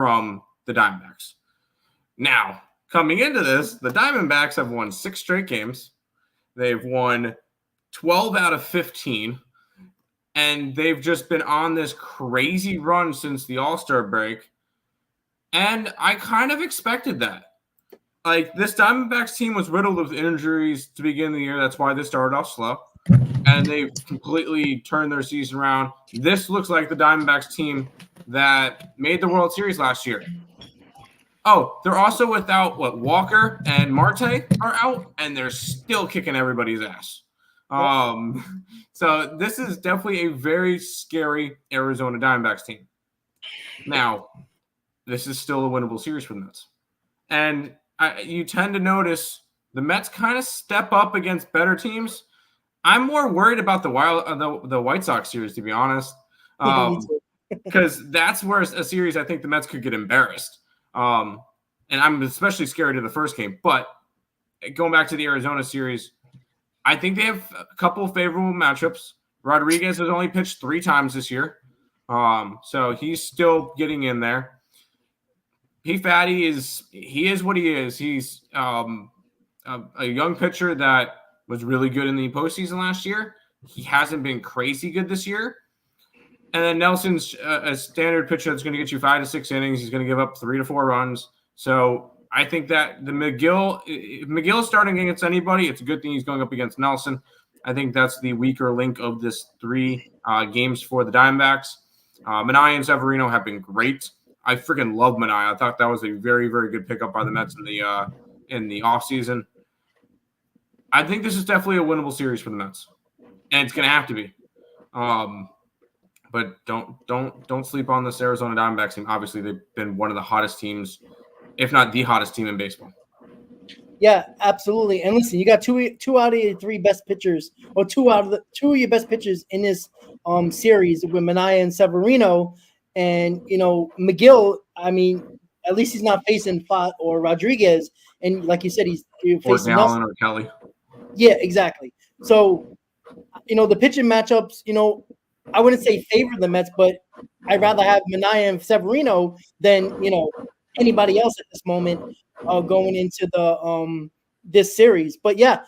from the Diamondbacks. Now, coming into this, the Diamondbacks have won 6 straight games. They've won 12 out of 15. And they've just been on this crazy run since the All-Star break. And I kind of expected that. Like, this Diamondbacks team was riddled with injuries to begin the year. That's why they started off slow. And they completely turned their season around. This looks like the Diamondbacks team that made the World Series last year. Oh, they're also without, Walker and Marte are out, and they're still kicking everybody's ass. So this is definitely a very scary Arizona Diamondbacks team. Now, this is still a winnable series for the Mets. And you tend to notice the Mets kind of step up against better teams. I'm more worried about the White Sox series, to be honest, because that's where a series I think the Mets could get embarrassed. And I'm especially scared of the first game. But going back to the Arizona series, I think they have a couple of favorable matchups. Rodriguez has only pitched 3 times this year, so he's still getting in there. P. Fatty is what he is. He's a young pitcher that was really good in the postseason last year. He hasn't been crazy good this year. And then Nelson's a standard pitcher that's going to get you 5 to 6 innings. He's going to give up 3 to 4 runs. So I think that if McGill is starting against anybody, it's a good thing he's going up against Nelson. I think that's the weaker link of this 3 games for the Diamondbacks. Manaea and Severino have been great. I freaking love Manaea. I thought that was a very, very good pickup by the Mets in the offseason. I think this is definitely a winnable series for the Mets, and it's going to have to be. But don't sleep on this Arizona Diamondbacks team. Obviously, they've been one of the hottest teams, if not the hottest team in baseball. Yeah, absolutely. And listen, you got two out of your 3 best pitchers, or 2 of your best pitchers in this series with Manaea and Severino. And McGill, I mean, at least he's not facing Fott or Rodriguez. And like you said, he's facing Gallen or Kelly. Yeah, exactly. So, the pitching matchups, I wouldn't say favor the Mets, but I'd rather have Manaea and Severino than anybody else at this moment going into the this series. But yeah,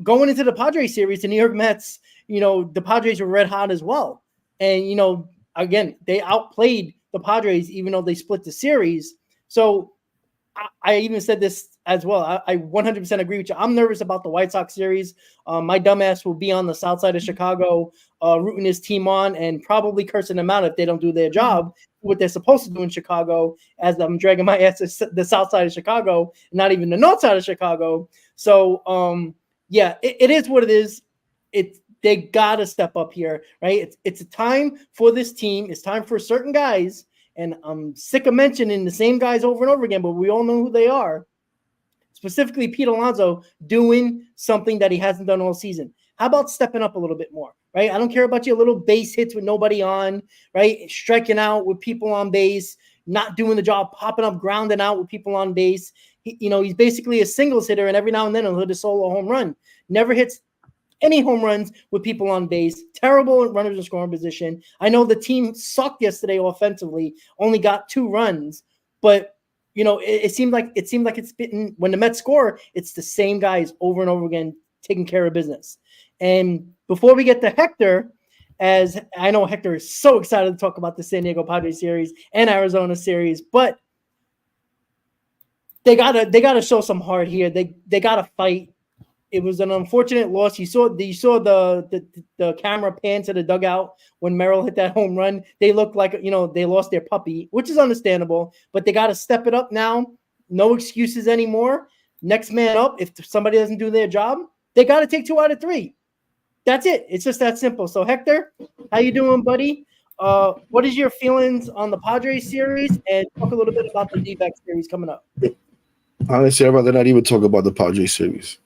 going into the Padres series, the New York Mets, the Padres were red hot as well. And again, they outplayed the Padres even though they split the series. So I even said this as well. I 100% agree with you. I'm nervous about the White Sox series. My dumbass will be on the south side of Chicago rooting his team on and probably cursing them out if they don't do their job, what they're supposed to do in Chicago, as I'm dragging my ass to the south side of Chicago, not even the north side of Chicago. So, yeah, it is what it is. They got to step up here, right? It's a time for this team. It's time for certain guys. And I'm sick of mentioning the same guys over and over again, but we all know who they are. Specifically, Pete Alonso doing something that he hasn't done all season. How about stepping up a little bit more, right? I don't care about your little base hits with nobody on, right? Striking out with people on base, not doing the job, popping up, grounding out with people on base. He's basically a singles hitter, and every now and then he'll hit a solo home run. Never hits any home runs with people on base. Terrible runners in scoring position. I know the team sucked yesterday offensively, only got 2 runs, but it seemed like it's been, when the Mets score, it's the same guys over and over again taking care of business. And before we get to Hector, as I know Hector is so excited to talk about the San Diego Padres series and Arizona series, but they gotta show some heart here. They gotta fight. It was an unfortunate loss. You saw the camera pan to the dugout when Merrill hit that home run. They looked like they lost their puppy, which is understandable. But they got to step it up now. No excuses anymore. Next man up. If somebody doesn't do their job, they got to take 2 out of 3. That's it. It's just that simple. So Hector, how you doing, buddy? What is your feelings on the Padres series, and talk a little bit about the D-backs series coming up? Honestly, I'd rather not even talk about the Padres series.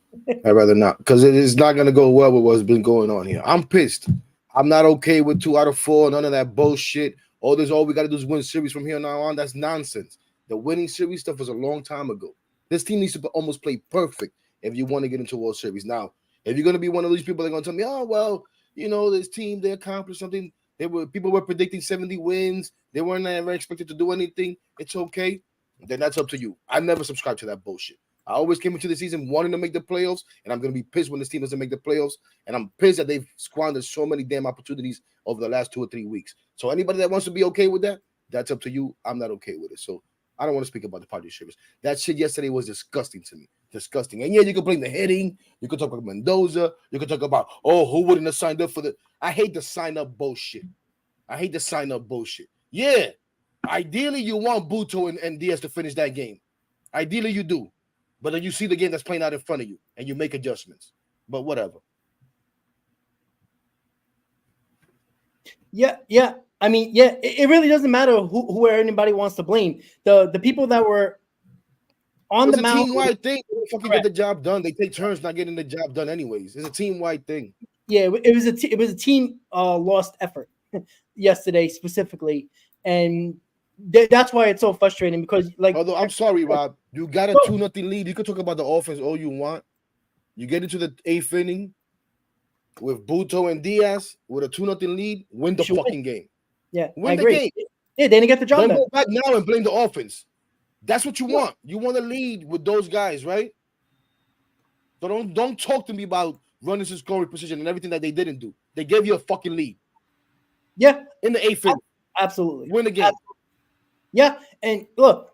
I'd rather not, because it is not going to go well with what's been going on here. I'm pissed. I'm not okay with 2 out of 4, none of that bullshit. All we got to do is win series from here now on. That's nonsense. The winning series stuff was a long time ago. This team needs to almost play perfect if you want to get into World Series. Now, if you're going to be one of these people that are going to tell me, oh, well, this team, they accomplished something. People were predicting 70 wins. They weren't ever expected to do anything. It's okay. Then that's up to you. I never subscribed to that bullshit. I always came into the season wanting to make the playoffs, and I'm gonna be pissed when this team doesn't make the playoffs. And I'm pissed that they've squandered so many damn opportunities over the last 2 or 3 weeks. So anybody that wants to be okay with that, that's up to you. I'm not okay with it. So I don't want to speak about the Padres series. That shit yesterday was disgusting to me. Disgusting. And yeah, you can blame the hitting. You can talk about Mendoza. You can talk about, who wouldn't have signed up for the. I hate the sign up bullshit. Yeah. Ideally, you want Buto and Diaz to finish that game. Ideally, you do. But then you see the game that's playing out in front of you and you make adjustments. But whatever. Yeah. I mean, yeah, it really doesn't matter who anybody wants to blame. The people that were on the mound. It's a team-wide thing. They fucking get the job done. They take turns not getting the job done anyways. It's a team-wide thing. Yeah, it was a team lost effort yesterday specifically, and that's why it's so frustrating because Although I'm sorry, Rob, you got a 2-0 lead. You can talk about the offense all you want. You get into the 8th inning with Buto and Diaz with a 2-0 lead, win the fucking game. Yeah, win the game. Yeah, they didn't get the job done. Don't go back now and blame the offense. That's what you want. You want to lead with those guys, right? So don't talk to me about running to scoring position and everything that they didn't do. They gave you a fucking lead. Yeah. In the 8th inning. Absolutely. Win the game. Absolutely. Yeah. And look,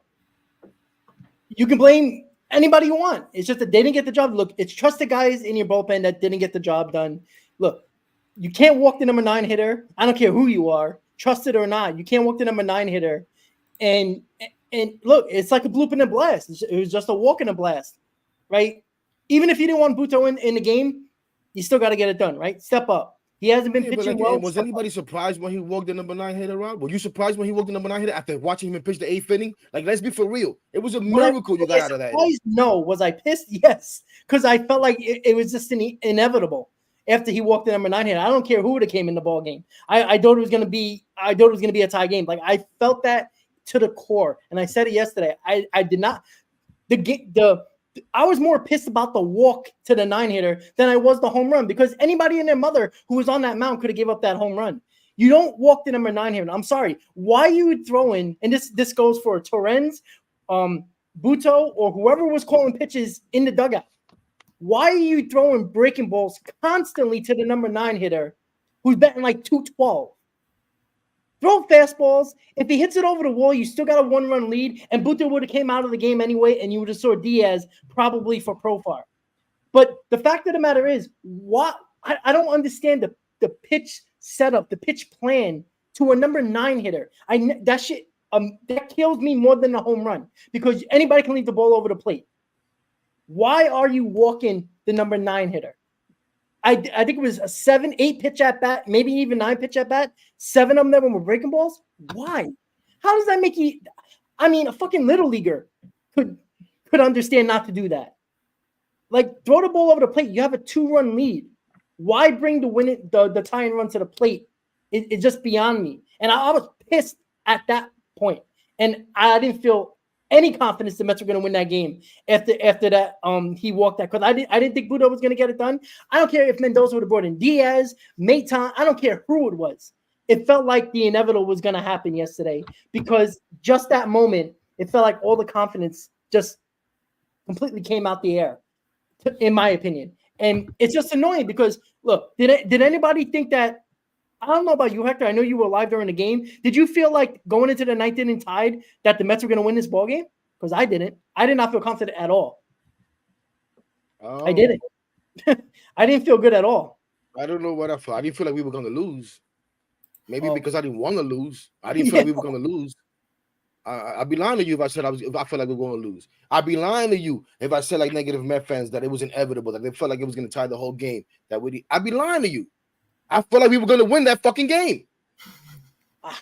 you can blame anybody you want. It's just that they didn't get the job. Look, it's trusted guys in your bullpen that didn't get the job done. Look, you can't walk the number 9 hitter. I don't care who you are, trusted or not. You can't walk the number 9 hitter. And look, it's like a bloop in a blast. It was just a walk in a blast, right? Even if you didn't want Buto in the game, you still got to get it done, right? Step up. He hasn't been pitching well. Was anybody surprised when he walked the number 9 hitter, Rob? Were you surprised when he walked the number 9 hitter after watching him pitch the 8th inning? Like, let's be for real. It was a miracle you got out of that. No. Was I pissed? Yes. Because I felt like it was just inevitable after he walked the number 9 hitter. I don't care who would have came in the ball game. I thought it was gonna be a tie game. Like I felt that to the core. And I said it yesterday. I did not I was more pissed about the walk to the 9 hitter than I was the home run because anybody and their mother who was on that mound could have gave up that home run. You don't walk the number 9 hitter. I'm sorry. Why you would throw in, and this goes for Torrens, Buto, or whoever was calling pitches in the dugout. Why are you throwing breaking balls constantly to the number 9 hitter who's betting like 212? Throw fastballs. If he hits it over the wall, you still got a 1-run lead, and Buto would have came out of the game anyway, and you would have saw Diaz probably for Profar. But the fact of the matter is, I don't understand the pitch setup, the pitch plan to a number 9 hitter. That shit that kills me more than a home run because anybody can leave the ball over the plate. Why are you walking the number 9 hitter? I think it was a 7-8 pitch at bat, maybe even 9 pitch at bat. 7 of them were breaking balls. Why? How does that make you? I mean, a fucking little leaguer could understand not to do that. Like throw the ball over the plate. You have a 2-run lead. Why bring the tying run to the plate? It's just beyond me. And I was pissed at that point. And I didn't feel any confidence the Mets were going to win that game after that. He walked that because I didn't think Buto was going to get it done. I don't care if Mendoza would have brought in Diaz, Maton. I don't care who it was. It felt like the inevitable was going to happen yesterday because just that moment, it felt like all the confidence just completely came out the air, in my opinion. And it's just annoying because look, did anybody think that? I don't know about you, Hector. I know you were live during the game. Did you feel like going into the 9th inning tied that the Mets were going to win this ball game? Because I didn't. I did not feel confident at all. Oh. I didn't. I didn't feel good at all. I don't know what I felt. I didn't feel like we were going to lose. Maybe because I didn't want to lose. I didn't feel like we were going to lose. I'd be lying to you if I said if I felt like we were going to lose. I'd be lying to you if I said like negative Met fans that it was inevitable, that they felt like it was going to tie the whole game. I'd be lying to you. I feel like we were going to win that fucking game. I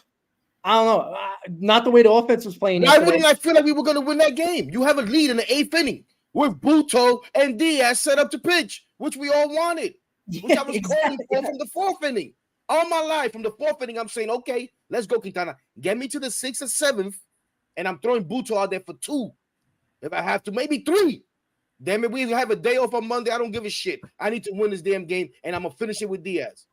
don't know. Not the way the offense was playing. Why wouldn't I feel like we were going to win that game? You have a lead in the 8th inning with Buto and Diaz set up to pitch, which we all wanted, which I was calling for from the 4th inning. All my life, from the 4th inning, I'm saying, okay, let's go, Quintana. Get me to the 6th or 7th, and I'm throwing Buto out there for 2. If I have to, maybe 3. Damn it, we have a day off on Monday. I don't give a shit. I need to win this damn game, and I'm going to finish it with Diaz.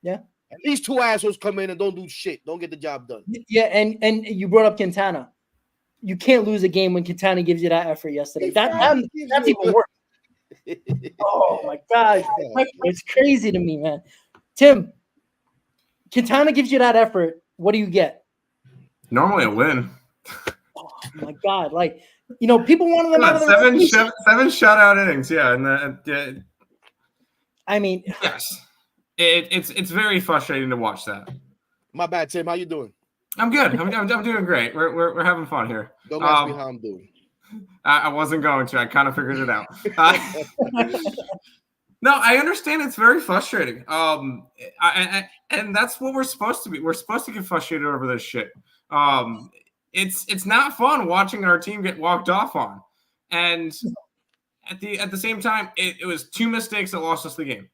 Yeah. And these two assholes come in and don't do shit. Don't get the job done. Yeah, and you brought up Quintana. You can't lose a game when Quintana gives you that effort yesterday. That's even worse. Oh my God, it's crazy to me, man. Tim, Quintana gives you that effort. What do you get? Normally a win. Oh my God, like people wanted them out of the seven shutout innings. Yeah, and I mean, yes, it's very frustrating to watch that. My bad, Tim. How you doing? I'm good. I'm doing great. We're having fun here. Don't ask me how I'm doing. I wasn't going to. I kind of figured it out. No, I understand. It's very frustrating. And that's what we're supposed to be. We're supposed to get frustrated over this shit. It's not fun watching our team get walked off on. And at the same time, it was two mistakes that lost us the game.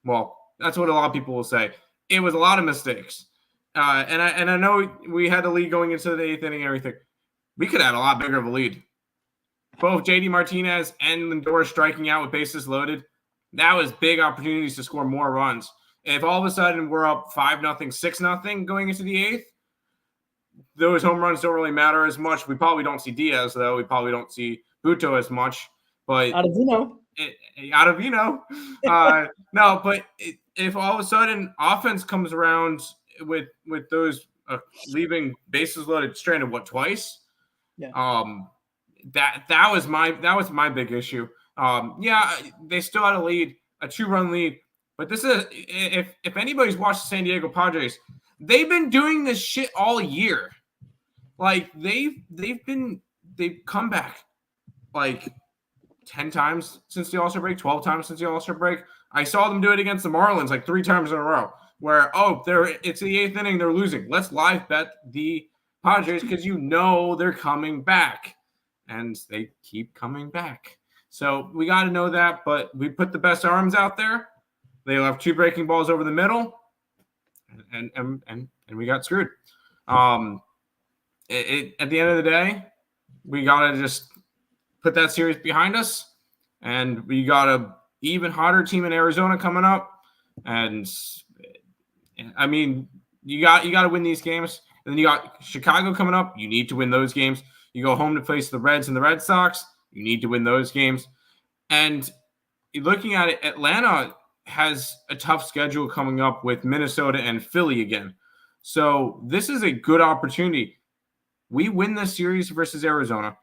Well, that's what a lot of people will say. It was a lot of mistakes. And I know we had the lead going into the 8th inning and everything. We could have had a lot bigger of a lead. Both JD Martinez and Lindor striking out with bases loaded. That was big opportunities to score more runs. If all of a sudden we're up 5-0, 6-0 going into the 8th, those home runs don't really matter as much. We probably don't see Diaz, though. We probably don't see Buto as much. But No, but if all of a sudden offense comes around with those leaving bases loaded stranded twice? Yeah. That was my big issue. Yeah, they still had a lead, a 2-run lead, but this is if anybody's watched the San Diego Padres, they've been doing this shit all year. Like they've come back like 10 times since the All-Star break, 12 times since the All-Star break. I saw them do it against the Marlins like 3 times in a row. Where it's the 8th inning, they're losing. Let's live bet the Padres because they're coming back, and they keep coming back. So we got to know that. But we put the best arms out there. They left 2 breaking balls over the middle, and we got screwed. At the end of the day, we got to just put that series behind us, and we got a even hotter team in Arizona coming up, and. I mean, you got to win these games. And then you got Chicago coming up. You need to win those games. You go home to face the Reds and the Red Sox. You need to win those games. And looking at it, Atlanta has a tough schedule coming up with Minnesota and Philly again. So this is a good opportunity. We win this series versus Arizona.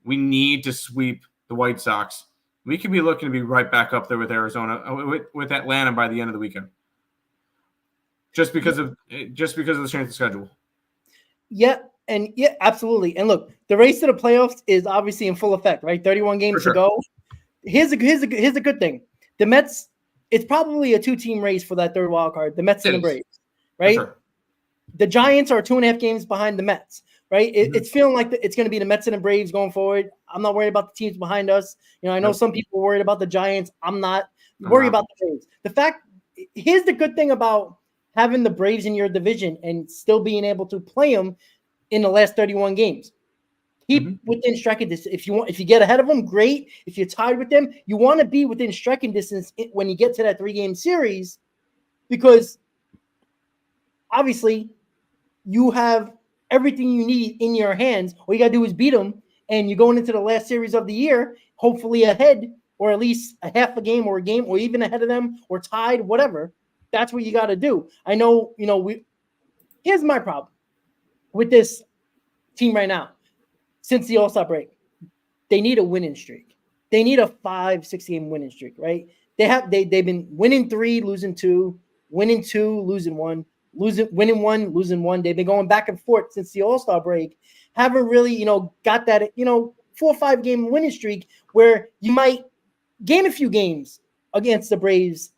We need to sweep the White Sox. We could be looking to be right back up there with Arizona, with Atlanta by the end of the weekend. Just because of the strength of schedule. Yeah, absolutely. And look, the race to the playoffs is obviously in full effect, right? 31 games to go. Here's a good thing. The Mets, it's probably a 2-team race for that third wild card. The Mets and the Braves, right? Sure. The Giants are 2.5 games behind the Mets, right? It's feeling like it's going to be the Mets and the Braves going forward. I'm not worried about the teams behind us. I know some people are worried about the Giants. I'm not worried about the Braves. Here's the good thing about having the Braves in your division and still being able to play them in the last 31 games. Keep within striking distance. If you get ahead of them, great. If you're tied with them, you want to be within striking distance when you get to that 3-game series, because obviously you have everything you need in your hands. All you got to do is beat them, and you're going into the last series of the year, hopefully ahead, or at least a half a game or a game, or even ahead of them, or tied, whatever. That's what you got to do. I know, here's my problem with this team right now. Since the All-Star break, they need a winning streak. They need a 5-6 game winning streak, right? They've been winning 3, losing 2, winning 2, losing 1, winning 1, losing 1. They've been going back and forth since the All-Star break. Haven't really, got that, 4 or 5 game winning streak where you might gain a few games against the Braves.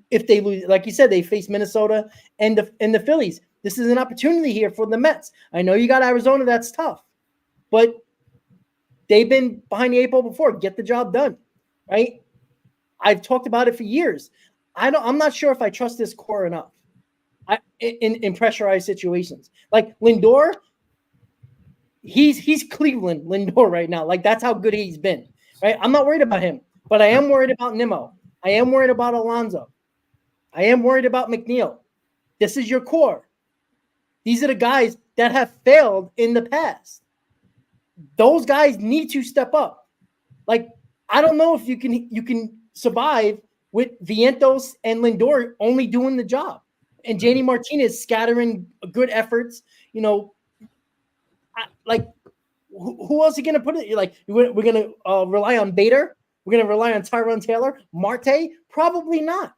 If they lose, like you said, they face Minnesota and the Phillies. This is an opportunity here for the Mets. I know you got Arizona, that's tough, but they've been behind the 8 ball before. Get the job done, right? I've talked about it for years. I'm not sure if I trust this core enough. In pressurized situations, like Lindor, he's Cleveland Lindor right now. Like that's how good he's been, right? I'm not worried about him, but I am worried about Nimmo. I am worried about Alonso. I am worried about McNeil. This is your core. These are the guys that have failed in the past. Those guys need to step up. Like, I don't know if you can survive with Vientos and Lindor only doing the job and JD Martinez scattering good efforts. You know, like who else are you going to put it? Like, we're going to rely on Bader? We're going to rely on Tyrone Taylor? Marte? Probably not.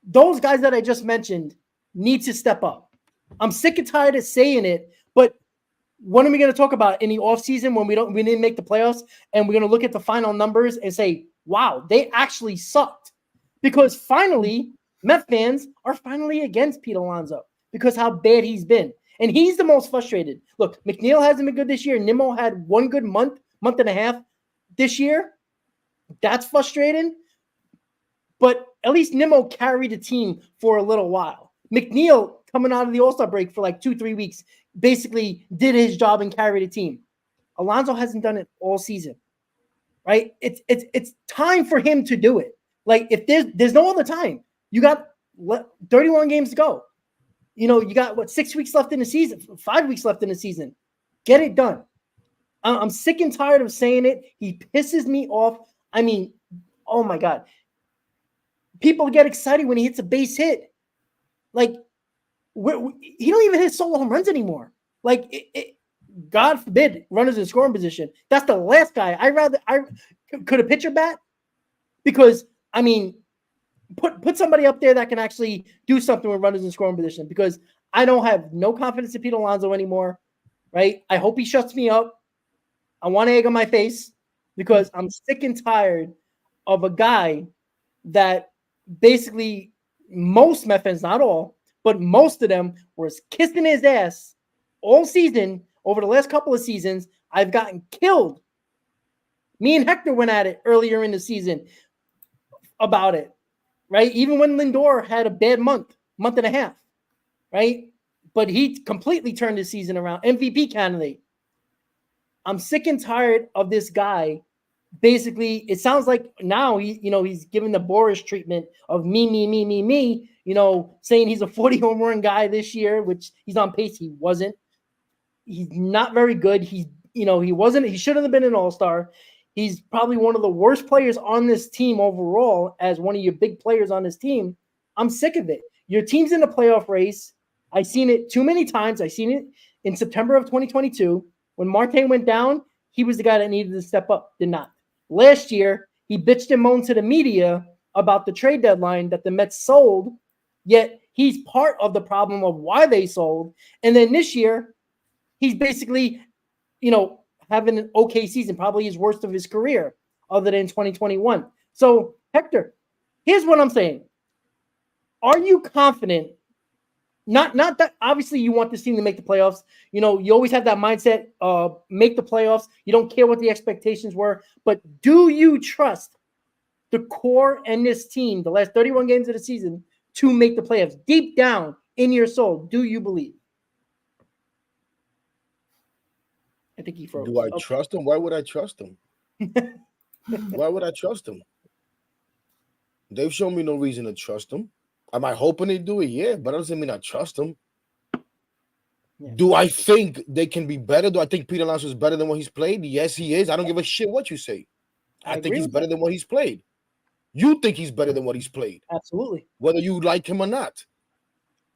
Those guys that I just mentioned need to step up. I'm sick and tired of saying it, but when are we going to talk about in the offseason when we didn't make the playoffs and we're going to look at the final numbers and say, wow, they actually sucked? Because finally, Met fans are finally against Pete Alonso because how bad he's been. And he's the most frustrated. Look, McNeil hasn't been good this year. Nimmo had one good month and a half this year. That's frustrating. But at least Nimmo carried the team for a little while. McNeil, coming out of the All-Star break for like 2-3 weeks, basically did his job and carried a team. Alonso hasn't done it all season, right? It's time for him to do it. Like, if there's no other time. You got 31 games to go. You know, you got 6 weeks left in the season, 5 weeks left in the season. Get it done. I'm sick and tired of saying it. He pisses me off. I mean, oh my God. People get excited when he hits a base hit. Like, he don't even hit solo home runs anymore. Like, God forbid, runners in scoring position. That's the last guy. Could a pitcher bat? Because, I mean, put somebody up there that can actually do something with runners in scoring position, because I don't have no confidence in Pete Alonso anymore, right? I hope he shuts me up. I want egg on my face because I'm sick and tired of a guy that basically most Met fans, not all, but most of them were kissing his ass all season. Over the last couple of seasons, I've gotten killed. Me and Hector went at it earlier in the season about it, right? Even when Lindor had a bad month and a half, right? But he completely turned his season around. MVP candidate. I'm sick and tired of this guy. Basically, it sounds like now he's giving the Boris treatment of me, saying he's a 40 home run guy this year, which he's on pace. He wasn't. He's not very good. He shouldn't have been an all-star. He's probably one of the worst players on this team overall as one of your big players on this team. I'm sick of it. Your team's in the playoff race. I've seen it too many times. I seen it in September of 2022. When Marte went down, he was the guy that needed to step up, did not. Last year, he bitched and moaned to the media about the trade deadline that the Mets sold, yet he's part of the problem of why they sold. And then this year, he's basically, having an okay season, probably his worst of his career, other than 2021. So, Hector, here's what I'm saying. Are you confident? Not that obviously you want this team to make the playoffs. You always have that mindset, make the playoffs. You don't care what the expectations were. But do you trust the core and this team, the last 31 games of the season, to make the playoffs? Deep down in your soul, do you believe? I think he froze. Do I trust him? Why would I trust him? Why would I trust him? They've shown me no reason to trust him. Am I hoping they do it? Yeah, but that doesn't mean I trust them. Yeah. Do I think they can be better? Do I think Pete Alonso is better than what he's played? Yes, he is. I don't give a shit what you say. I think he's better than what he's played. You think he's better than what he's played. Absolutely. Whether you like him or not.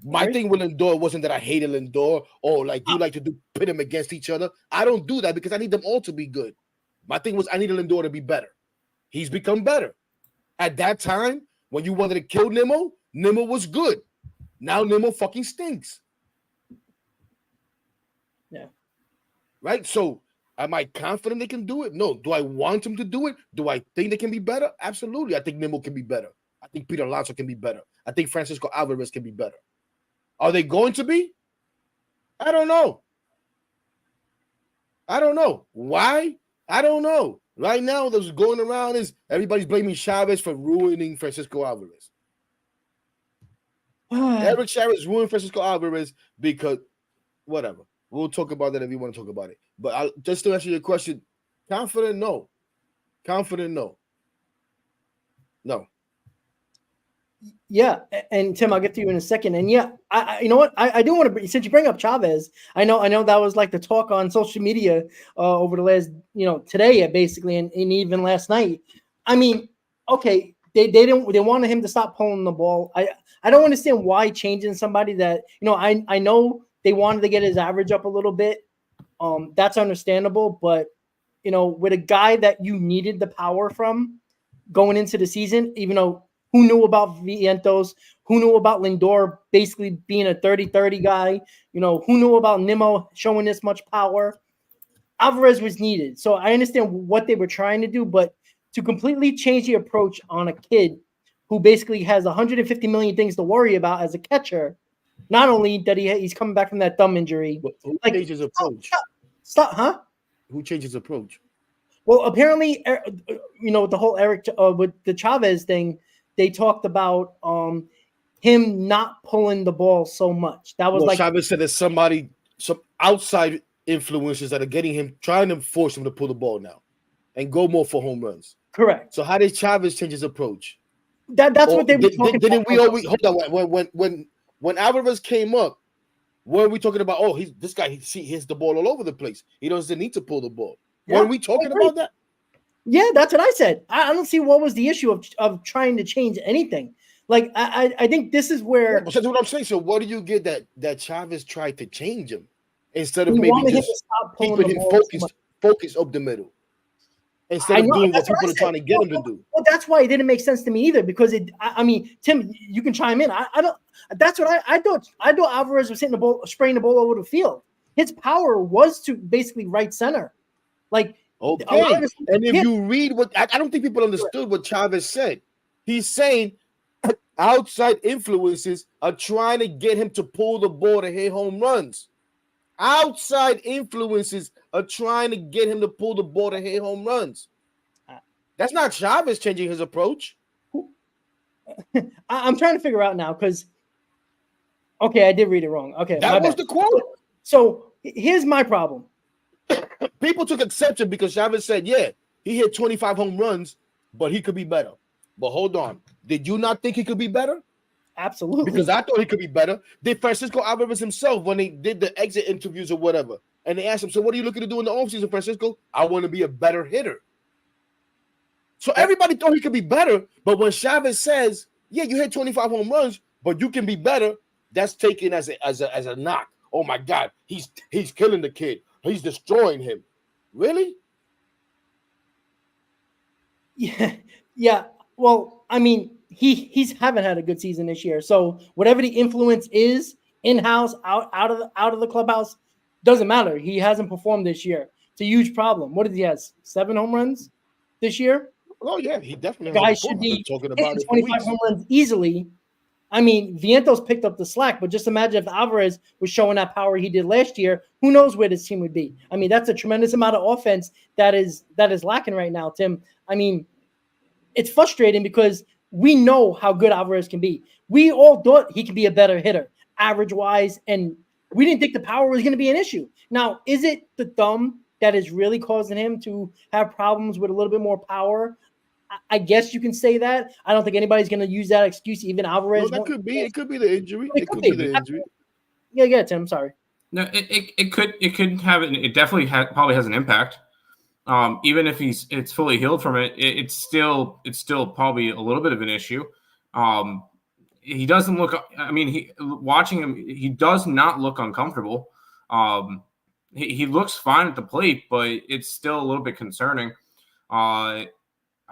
My thing with Lindor wasn't that I hated Lindor or like you like to pit them against each other. I don't do that because I need them all to be good. My thing was I needed Lindor to be better. He's become better. At that time, when you wanted to kill Nimmo was good. Now Nimmo fucking stinks. Yeah. Right? So am I confident they can do it? No. Do I want them to do it? Do I think they can be better? Absolutely. I think Nimmo can be better. I think Peter Alonso can be better. I think Francisco Alvarez can be better. Are they going to be? I don't know. Why? I don't know. Right now, what's going around is everybody's blaming Chavez for ruining Francisco Alvarez. Eric Chavez ruined Francisco Alvarez because whatever. We'll talk about that if you want to talk about it. But just to answer your question, confident, no. Confident, no. No. Yeah, and Tim, I'll get to you in a second. And yeah, you know what? I do want to, since you bring up Chavez, I know that was like the talk on social media over the last, today basically, and even last night. I mean, okay, they wanted him to stop pulling the ball. I don't understand why changing somebody that I know they wanted to get his average up a little bit. That's understandable, but with a guy that you needed the power from going into the season, even though who knew about Vientos, who knew about Lindor basically being a 30-30 guy, who knew about Nimmo showing this much power. Alvarez was needed. So I understand what they were trying to do, but to completely change the approach on a kid who basically has 150 million things to worry about as a catcher, not only that he's coming back from that thumb injury. Who changed his approach? Stop, huh? Who changed his approach? Well, apparently, the whole Eric with the Chavez thing, they talked about him not pulling the ball so much. That was Chavez said there's some outside influences that are getting him, trying to force him to pull the ball now and go more for home runs. Correct. So how did Chavez change his approach? That's what they were talking about. Didn't we always hold on when Alvarez came up? Were we talking about? Oh, this guy. He hits the ball all over the place. He doesn't need to pull the ball. Yeah, were we talking about that? Yeah, that's what I said. I don't see what was the issue of trying to change anything. Like I think this is where that's what I'm saying. So what do you get that Chavez tried to change him instead of maybe just keeping him focused up the middle instead of doing what people are trying to get him to do? Well, that's why it didn't make sense to me either, because I mean, Tim, you can chime in. I don't. That's what I thought. I thought Alvarez was hitting the ball, spraying the ball over the field. His power was to basically right center. Like, okay. And if you read what I don't think people understood what Chavez said. He's saying outside influences are trying to get him to pull the ball to hit home runs. Outside influences are trying to get him to pull the ball to hit home runs. That's not Chavez changing his approach. I'm trying to figure out now because, okay, I did read it wrong. Okay, that was the quote. So here's my problem. People took exception because Chavez said, yeah, he hit 25 home runs, but he could be better. But hold on. Did you not think he could be better? Absolutely. Because I thought he could be better. Did Francisco Alvarez himself, when they did the exit interviews or whatever, and they asked him, so what are you looking to do in the offseason, Francisco? I want to be a better hitter. So everybody thought he could be better, but when Chavez says, yeah, you hit 25 home runs, but you can be better, that's taken as a knock. Oh my God, he's killing the kid. He's destroying him. Really? Yeah. Well, I mean, he's haven't had a good season this year. So whatever the influence is in-house, out of the clubhouse, doesn't matter. He hasn't performed this year. It's a huge problem. What did he have? 7 home runs this year? Oh yeah, he definitely. Guys should be talking about it 25 home runs easily. I mean, Vientos picked up the slack, but just imagine if Alvarez was showing that power he did last year. Who knows where this team would be? I mean, that's a tremendous amount of offense that is lacking right now, Tim. I mean, it's frustrating because we know how good Alvarez can be. We all thought he could be a better hitter, average-wise, and we didn't think the power was going to be an issue. Now, is it the thumb that is really causing him to have problems with a little bit more power? I guess you can say that. I don't think anybody's going to use that excuse. Even Alvarez. No, that could be. It could be the injury. It could be the injury. Yeah, Tim. I'm sorry. No, it could have it. It definitely probably has an impact. Even if it's fully healed from it, it's still probably a little bit of an issue. He doesn't look. I mean, watching him, he does not look uncomfortable. He looks fine at the plate, but it's still a little bit concerning.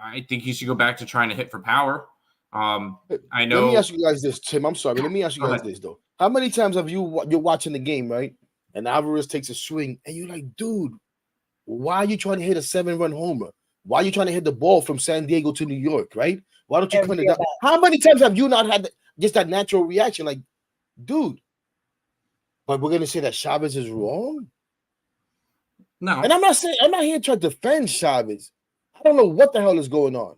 I think he should go back to trying to hit for power. I know. Let me ask you guys this, Tim. I'm sorry. Let me ask you guys this though. How many times have you're watching the game, right? And Alvarez takes a swing, and you're like, dude, why are you trying to hit a 7-run homer? Why are you trying to hit the ball from San Diego to New York, right? Why don't you come it down? How many times have you not had just that natural reaction, like, dude? But we're gonna say that Chavez is wrong. No, and I'm not here to try to defend Chavez. I don't know what the hell is going on.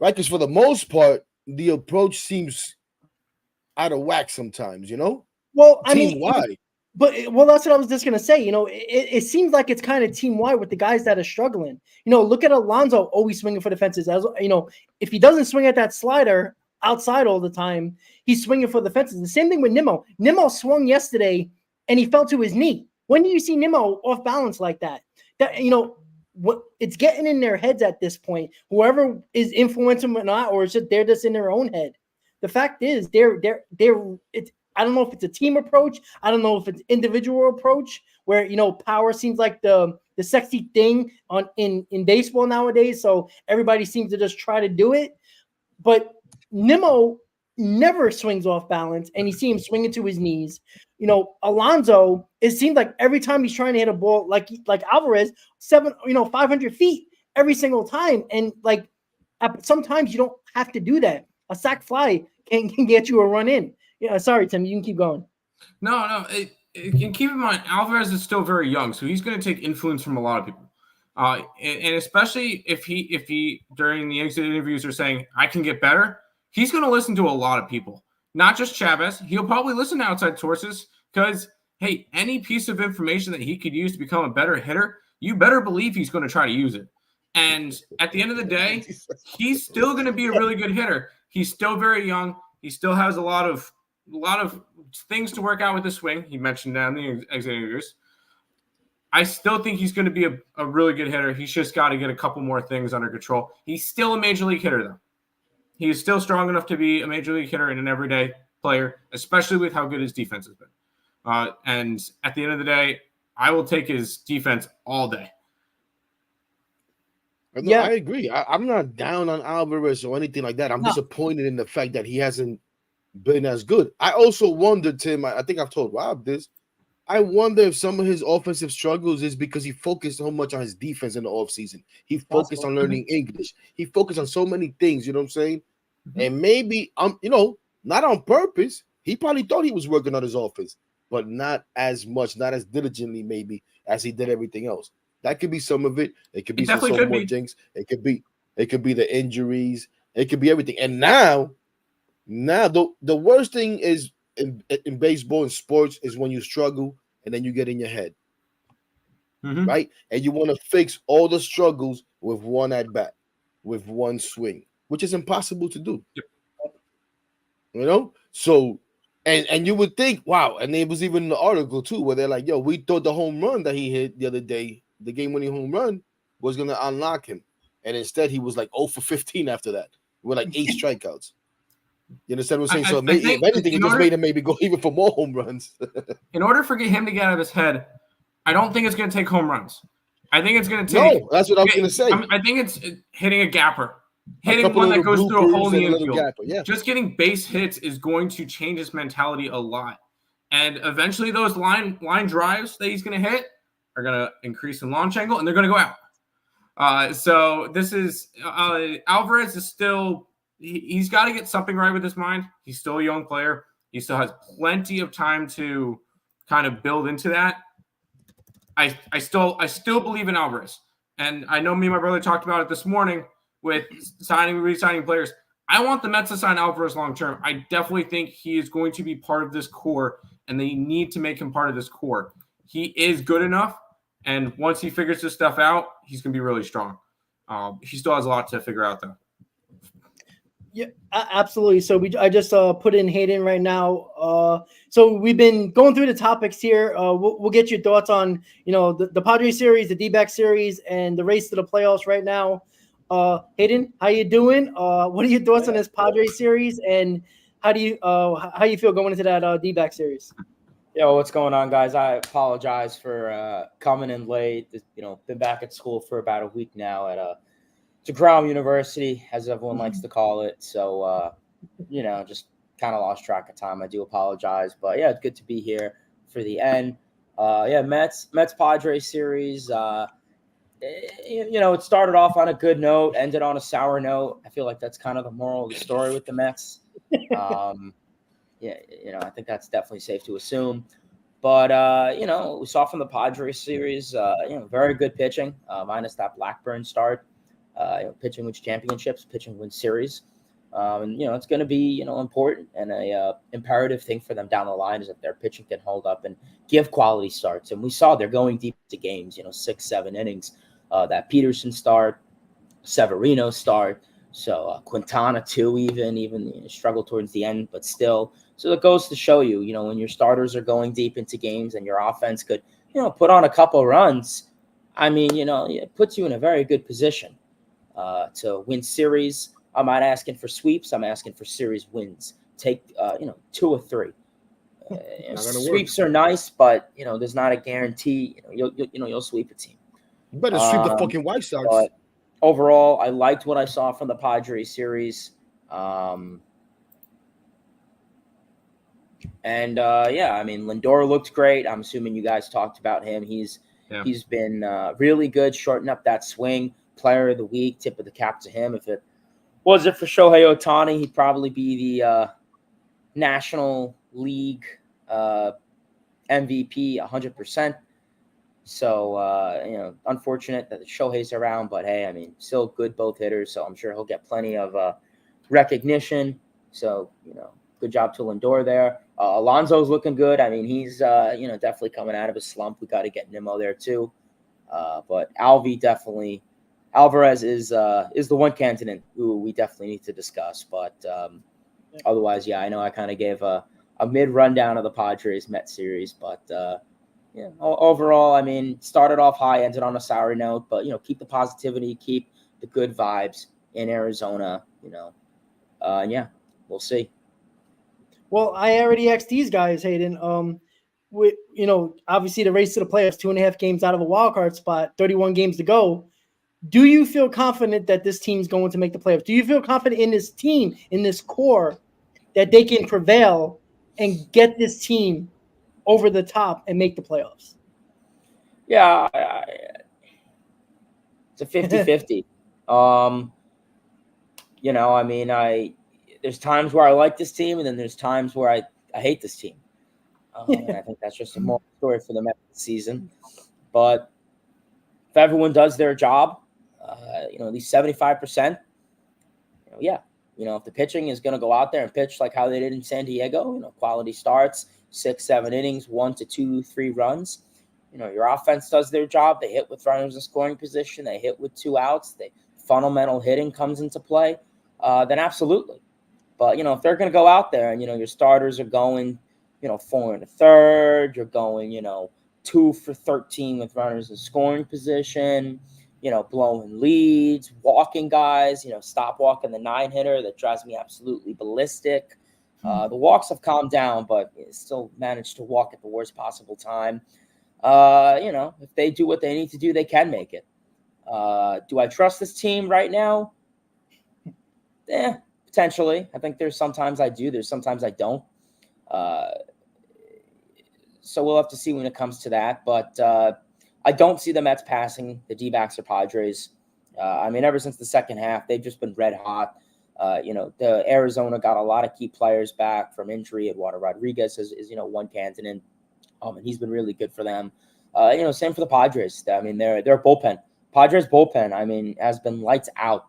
Right? Because for the most part, the approach seems out of whack sometimes, you know? Well, I mean, why? But well, that's what I was just gonna say. It seems like it's kind of team wide with the guys that are struggling. Look at Alonso always swinging for the fences. As if he doesn't swing at that slider outside all the time, he's swinging for the fences. The same thing with Nimmo. Nimmo swung yesterday and he fell to his knee. When do you see Nimmo off balance like that? What it's getting in their heads at this point. Whoever is influencing them or not, or they're just in their own head. The fact is, I don't know if it's a team approach. I don't know if it's individual approach where power seems like the sexy thing in baseball nowadays. So everybody seems to just try to do it. But Nimmo never swings off balance, and you see him swinging to his knees. Alonso, it seems like every time he's trying to hit a ball, like Alvarez, 500 feet every single time. And sometimes you don't have to do that. A sac fly can get you a run in. Yeah, sorry, Tim. You can keep going. No. And keep in mind, Alvarez is still very young, so he's going to take influence from a lot of people. And especially if he during the exit interviews are saying, I can get better, he's going to listen to a lot of people, not just Chavez. He'll probably listen to outside sources because, hey, any piece of information that he could use to become a better hitter, you better believe he's going to try to use it. And at the end of the day, he's still going to be a really good hitter. He's still very young. He still has a lot of things to work out with the swing. He mentioned that in the exit interviews. I still think he's going to be a really good hitter. He's just got to get a couple more things under control. He's still a major league hitter, though. He is still strong enough to be a major league hitter and an everyday player, especially with how good his defense has been. And at the end of the day, I will take his defense all day. Yeah, I agree. I'm not down on Alvarez or anything like that. I'm disappointed in the fact that he hasn't been as good. I also wonder, Tim, I think I've told Rob this. I wonder if some of his offensive struggles is because he focused so much on his defense in the offseason. He focused on learning English. He focused on so many things, you know what I'm saying? Mm-hmm. And maybe, not on purpose. He probably thought he was working on his offense, but not as much, not as diligently maybe as he did everything else. That could be some of it. It could be some more jinx. It could be the injuries. It could be everything. And now the worst thing is in baseball and sports is when you struggle and then you get in your head, right? And you want to fix all the struggles with one at bat, with one swing, which is impossible to do. Yep. So and you would think, wow, and it was even in the article too, where they're like, yo, we thought the home run that he hit the other day, the game-winning home run, was going to unlock him. And instead, he was like 0 for 15 after that with like 8 strikeouts. You understand what I'm saying? If anything, it just made him maybe go even for more home runs. In order for him to get out of his head, I don't think it's going to take home runs. I think it's going to take. No, that's what I was going to say. I think it's hitting a gapper. Hitting one that goes through a hole in the infield. Yeah. Just getting base hits is going to change his mentality a lot. And eventually those line drives that he's going to hit are going to increase in launch angle, and they're going to go out. So this is Alvarez is still he's got to get something right with his mind. He's still a young player. He still has plenty of time to kind of build into that. I still believe in Alvarez. And I know me and my brother talked about it this morning with re-signing players. I want the Mets to sign Alvarez long-term. I definitely think he is going to be part of this core, and they need to make him part of this core. He is good enough, and once he figures this stuff out, he's going to be really strong. He still has a lot to figure out, though. Yeah, absolutely. So I just put in Hayden right now. So we've been going through the topics here. We'll get your thoughts on the Padres series, the D-back series, and the race to the playoffs right now. Hayden, how you doing? What are your thoughts on this Padres series, and how you feel going into that D-back series? Yo, what's going on, guys? I apologize for coming in late. Been back at school for about a week now at DeGrom University, as everyone likes to call it. So, just kind of lost track of time. I do apologize, but yeah, it's good to be here for the end. Mets Padres series. It started off on a good note, ended on a sour note. I feel like that's kind of the moral of the story with the Mets. I think that's definitely safe to assume. But, we saw from the Padres series, very good pitching, minus that Blackburn start. Pitching wins championships, pitching wins series. And it's going to be important and a imperative thing for them down the line is that their pitching can hold up and give quality starts. And we saw they're going deep to games, 6-7 innings. That Peterson start, Severino start, so Quintana too, even struggled towards the end, but still. So it goes to show you, when your starters are going deep into games and your offense could, put on a couple runs. I mean, it puts you in a very good position to win series. I'm not asking for sweeps. I'm asking for series wins. Take 2 or 3. Sweeps are nice, but there's not a guarantee. You'll sweep a team. You better sweep the fucking White Sox. But overall, I liked what I saw from the Padres series. Lindor looked great. I'm assuming you guys talked about him. He's been really good, shorten up that swing. Player of the week, tip of the cap to him. If it wasn't for Shohei Ohtani, he'd probably be the National League MVP 100%. So, unfortunate that Shohei's around, but hey, I mean, still good both hitters, so I'm sure he'll get plenty of recognition. So, good job to Lindor there. Alonso's looking good. I mean, he's, definitely coming out of a slump. We got to get Nimmo there too. But Alvarez is the one candidate who we definitely need to discuss. But otherwise, I know I kind of gave a mid rundown of the Padres Met series, but overall, I mean, started off high, ended on a sour note, but keep the positivity, keep the good vibes in Arizona. We'll see. Well, I already asked these guys, Hayden. Obviously the race to the playoffs, 2.5 games out of a wild card spot, 31 games to go. Do you feel confident that this team's going to make the playoffs? Do you feel confident in this team, in this core, that they can prevail and get this team over the top and make the playoffs? Yeah, it's a 50-50. There's times where I like this team, and then there's times where I hate this team. And I think that's just a more story for the Mets this season. But if everyone does their job, at least 75%, if the pitching is going to go out there and pitch like how they did in San Diego, quality starts, 6-7 innings, 1 to 2, 3 runs. Your offense does their job. They hit with runners in scoring position. They hit with 2 outs. Fundamental hitting comes into play. Then absolutely. But, if they're going to go out there and, your starters are going, 4 1/3, you're going, 2 for 13 with runners in scoring position, blowing leads, walking guys, stop walking the 9-hitter. That drives me absolutely ballistic. The walks have calmed down, but still managed to walk at the worst possible time. If they do what they need to do, they can make it. Do I trust this team right now? Potentially. I think there's sometimes I do. There's sometimes I don't. So we'll have to see when it comes to that. But I don't see the Mets passing the D-backs or Padres. Ever since the second half, they've just been red hot. The Arizona got a lot of key players back from injury. Eduardo Rodriguez is one candidate. And he's been really good for them. Same for the Padres. Their bullpen. Padres bullpen, has been lights out.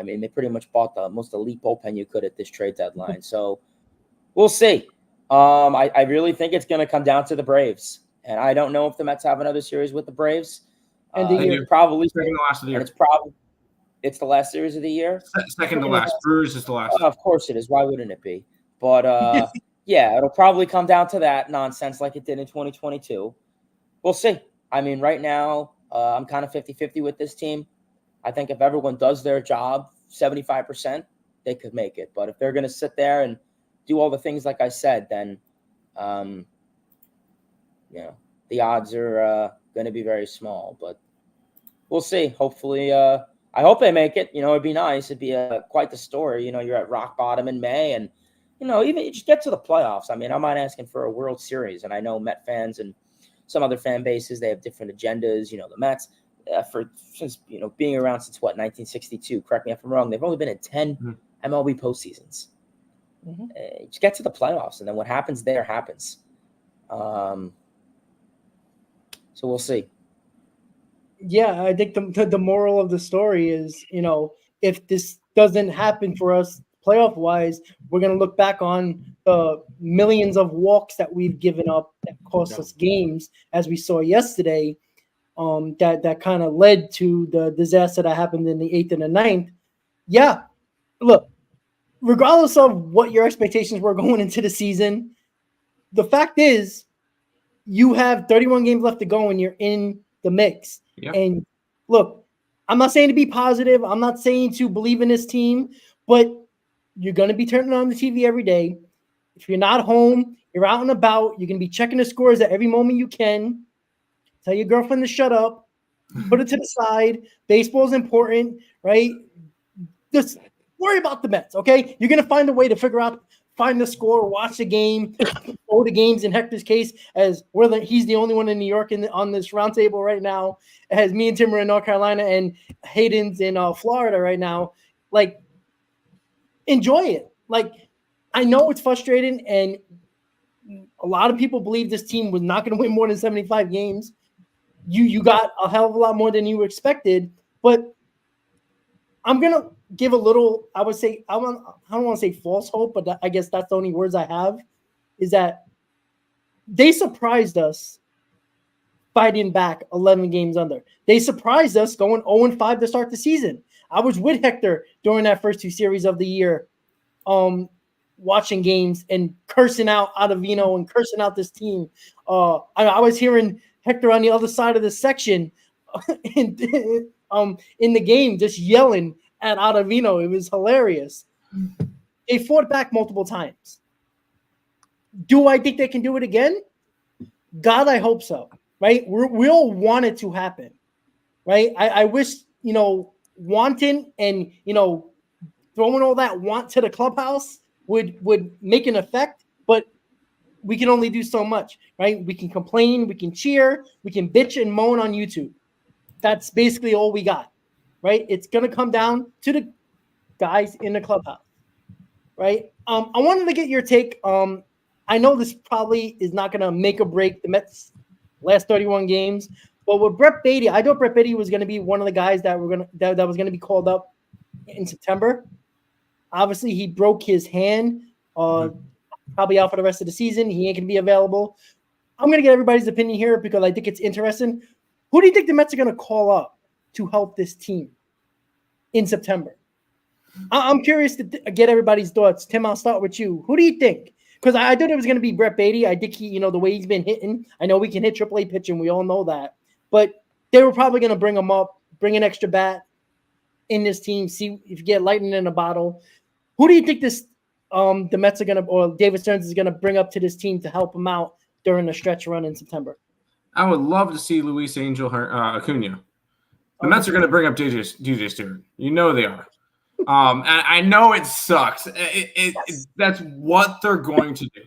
They pretty much bought the most elite bullpen you could at this trade deadline. So we'll see. I really think it's going to come down to the Braves. And I don't know if the Mets have another series with the Braves. And probably second to last of the year. It's the last series of the year. Second to last. Brewers is the last. Of course it is. Why wouldn't it be? But it'll probably come down to that nonsense like it did in 2022. We'll see. Right now, I'm kind of 50-50 with this team. I think if everyone does their job, 75%, they could make it. But if they're going to sit there and do all the things like I said, then, the odds are going to be very small. But we'll see. Hopefully, I hope they make it. It'd be nice. It'd be quite the story. You're at rock bottom in May, and even you just get to the playoffs. I'm not asking for a World Series, and I know Met fans and some other fan bases, they have different agendas. The Mets, since being around since 1962. Correct me if I'm wrong. They've only been in 10 MLB postseasons. Just get to the playoffs, and then what happens there happens. So we'll see. Yeah, I think the moral of the story is, if this doesn't happen for us playoff wise, we're gonna look back on the millions of walks that we've given up that cost us games, as we saw yesterday. That kind of led to the disaster that happened in the 8th and the 9th. Yeah, look, regardless of what your expectations were going into the season, the fact is you have 31 games left to go and you're in the mix. Yep. And look, I'm not saying to be positive. I'm not saying to believe in this team, but you're going to be turning on the TV every day. If you're not home, you're out and about. You're going to be checking the scores at every moment you can. Tell your girlfriend to shut up. Put it to the side. Baseball is important, right? Just worry about the Mets, okay? You're going to find a way to find the score, watch the game, go to games in Hector's case, as he's the only one in New York on this roundtable right now. As me and Tim are in North Carolina and Hayden's in Florida right now. Like, enjoy it. Like, I know it's frustrating, and a lot of people believe this team was not going to win more than 75 games. You got a hell of a lot more than you expected, but I'm going to give a little, I would say, I don't want to say false hope, but I guess that's the only words I have, is that they surprised us fighting back 11 games under. They surprised us going 0-5 to start the season. I was with Hector during that first 2 series of the year, watching games and cursing out Ottavino and cursing out this team. I was hearing Hector on the other side of the section in the game just yelling at Ottavino. It was hilarious. They fought back multiple times. Do I think they can do it again? God, I hope so. Right? We all want it to happen. Right? I wish, wanting and, throwing all that want to the clubhouse would make an effect, but we can only do so much, right? We can complain, we can cheer, we can bitch and moan on YouTube. That's basically all we got, right? It's going to come down to the guys in the clubhouse, right? I wanted to get your take. I know this probably is not going to make or break the Mets' last 31 games, but with Brett Baty, I thought Brett Baty was going to be one of the guys that was going to be called up in September. Obviously, he broke his hand, probably out for the rest of the season. He ain't going to be available. I'm going to get everybody's opinion here because I think it's interesting. Who do you think the Mets are going to call up to help this team in September? I'm curious to get everybody's thoughts. Tim, I'll start with you. Who do you think? Because I thought it was going to be Brett Baty. I think he, the way he's been hitting. I know we can hit AAA pitching. We all know that. But they were probably going to bring him up, bring an extra bat in this team, see if you get lightning in a bottle. Who do you think the Mets are going to, or David Stearns is going to bring up to this team to help him out during the stretch run in September? I would love to see Luis Angel Acuna. The Mets are going to bring up DJ Stewart. You know they are. And I know it sucks. That's what they're going to do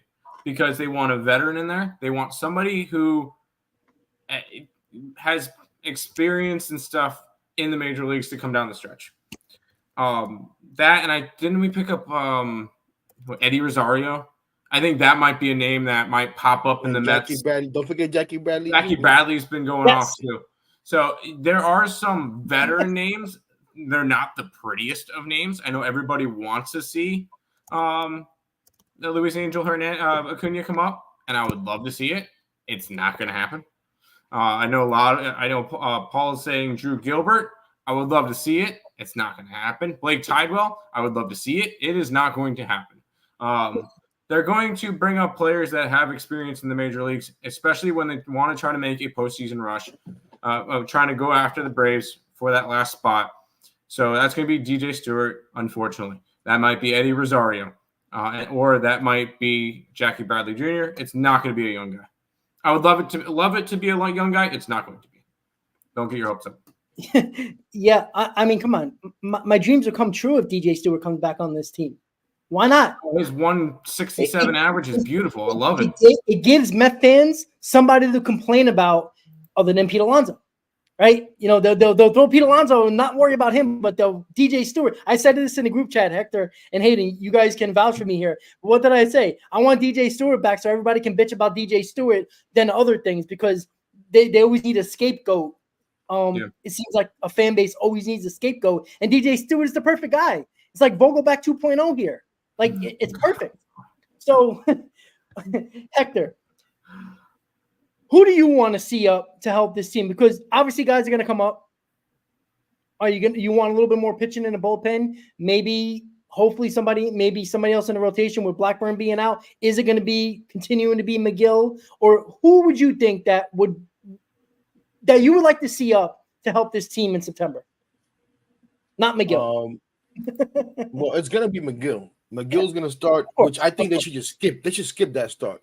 because they want a veteran in there. They want somebody who has experience and stuff in the major leagues to come down the stretch. Didn't we pick up Eddie Rosario? I think that might be a name that might pop up in the Mets. Bradley. Don't forget Jackie Bradley. Jackie Bradley's been going off too. So there are some veteran names. They're not the prettiest of names. I know everybody wants to see Luis Angel Acuna come up, and I would love to see it. It's not going to happen. I know Paul is saying Drew Gilbert. I would love to see it. It's not going to happen. Blake Tidwell. I would love to see it. It is not going to happen. They're going to bring up players that have experience in the major leagues, especially when they want to try to make a postseason rush of trying to go after the Braves for that last spot. So that's going to be DJ Stewart, unfortunately. That might be Eddie Rosario, or that might be Jackie Bradley Jr. It's not going to be a young guy. I would love it to be a young guy. It's not going to be. Don't get your hopes up. Yeah, I mean, come on. My dreams will come true if DJ Stewart comes back on this team. Why not? His 167 average is beautiful. I love it. It gives Met fans somebody to complain about other than Pete Alonso, right? They'll throw Pete Alonso and not worry about him, but they'll DJ Stewart. I said this in the group chat, Hector and Hayden. You guys can vouch for me here. What did I say? I want DJ Stewart back so everybody can bitch about DJ Stewart than other things because they always need a scapegoat. It seems like a fan base always needs a scapegoat, and DJ Stewart is the perfect guy. It's like Vogelback 2.0 here. Like it's perfect. So, Hector, who do you want to see up to help this team? Because obviously, guys are going to come up. Are you want a little bit more pitching in the bullpen? Maybe, hopefully, maybe somebody else in the rotation with Blackburn being out. Is it going to be continuing to be McGill, or who would you think that you would like to see up to help this team in September? Not McGill. Well, it's gonna be McGill. McGill's gonna start, which I think they should just skip. They should skip that start.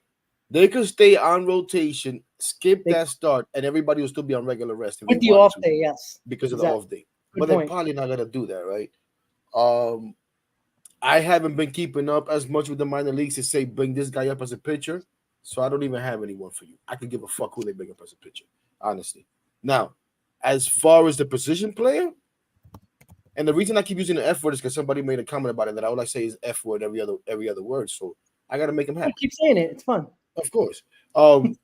They could stay on rotation, skip that start, and everybody will still be on regular rest with the off day, yes, because of the off day. Good but point. They're probably not gonna do that, right? I haven't been keeping up as much with the minor leagues to say bring this guy up as a pitcher, so I don't even have anyone for you. I could give a fuck who they bring up as a pitcher, honestly. Now, as far as the position player, and the reason I keep using the F word is because somebody made a comment about it that all I say is F word every other word, so I gotta make him happy. Keep saying it; it's fun. Of course. The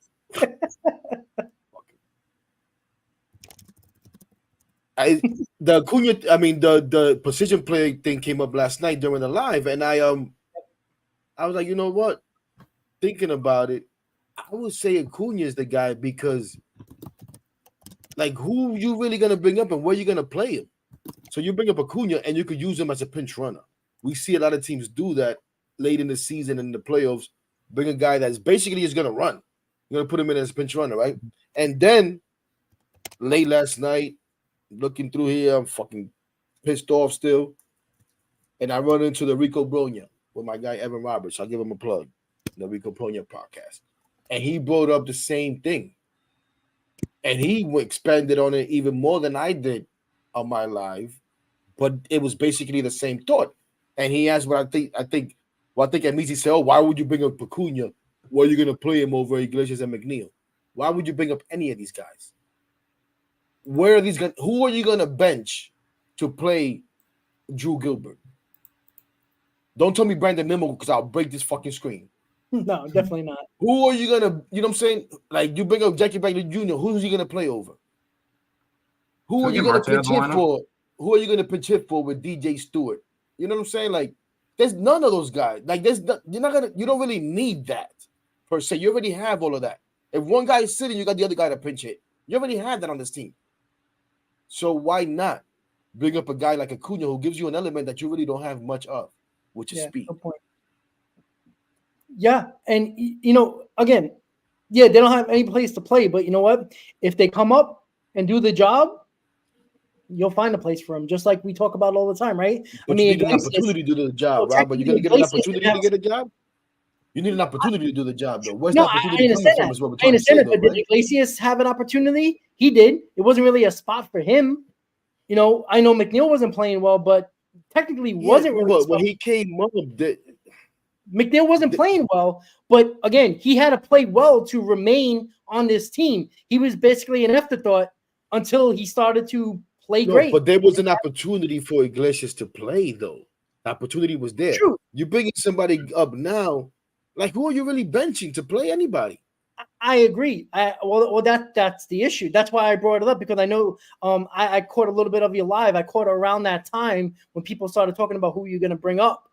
position play thing came up last night during the live, and I was like, you know what? Thinking about it, I would say Acuna is the guy because, like, who you really gonna bring up and where you gonna play him? So you bring up Acuna and you could use him as a pinch runner. We see a lot of teams do that late in the season and in the playoffs. Bring a guy that's basically is gonna run. You're gonna put him in as a pinch runner, right? And then late last night, looking through here, I'm fucking pissed off still. And I run into the Rico Bronya with my guy Evan Roberts. I'll give him a plug, the Rico Bronya podcast. And he brought up the same thing. And he expanded on it even more than I did on my live. But it was basically the same thought. And he asked what I think Amizi said, why would you bring up Acuna? Where are you going to play him over Iglesias and McNeil? Why would you bring up any of these guys? Where are these guys? Who are you going to bench to play Drew Gilbert? Don't tell me Brandon Nimmo because I'll break this fucking screen. No, definitely not. Who are you going to, you know what I'm saying? Like, you bring up Jackie Bradley Jr., who's he going to play over? Who are you going to pitch hit for? Who are you going to pitch hit for with DJ Stewart? You know what I'm saying? Like, there's none of those guys. Like, you don't really need that per se. You already have all of that. If one guy is sitting, you got the other guy to pinch hit. You already have that on this team. So why not bring up a guy like Acuna who gives you an element that you really don't have much of, which is speed? Good point. Yeah, and again, they don't have any place to play, but you know what? If they come up and do the job, you'll find a place for them, just like we talk about all the time, right? But you need an opportunity to do the job, right? But you're going to get an opportunity to get a job? You need an opportunity to do the job, though. Where's the opportunity coming from is what we're trying to say, though, but did Iglesias have an opportunity? He did. It wasn't really a spot for him. I know McNeil wasn't playing well, but technically wasn't really. When he came up, McNeil wasn't playing well, but again, he had to play well to remain on this team. He was basically an afterthought until he started to play great. But there was an opportunity for Iglesias to play, though. The opportunity was there. True. You're bringing somebody up now. Like, who are you really benching to play anybody? I agree. That's the issue. That's why I brought it up, because I know I caught a little bit of your live. I caught around that time when people started talking about who you're going to bring up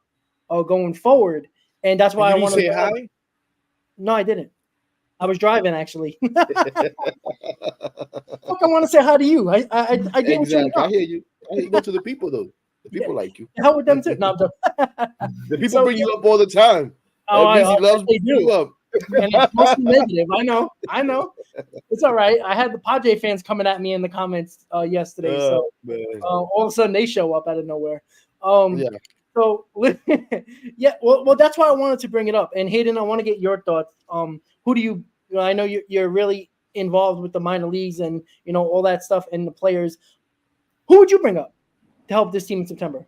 going forward. And that's why I want to say hi. No, I didn't. I was driving, actually. Fuck, I want to say hi to you. I didn't. Exactly. I hear you. You go to the people, though. The people like you. How with them too? No, the people bring you up all the time. Oh, I loves they do. You up. And it's mostly negative. I know. It's all right. I had the Padre fans coming at me in the comments yesterday. All of a sudden they show up out of nowhere. So yeah, well, that's why I wanted to bring it up. And Hayden, I want to get your thoughts. Who do you? I know you're really involved with the minor leagues and all that stuff and the players. Who would you bring up to help this team in September?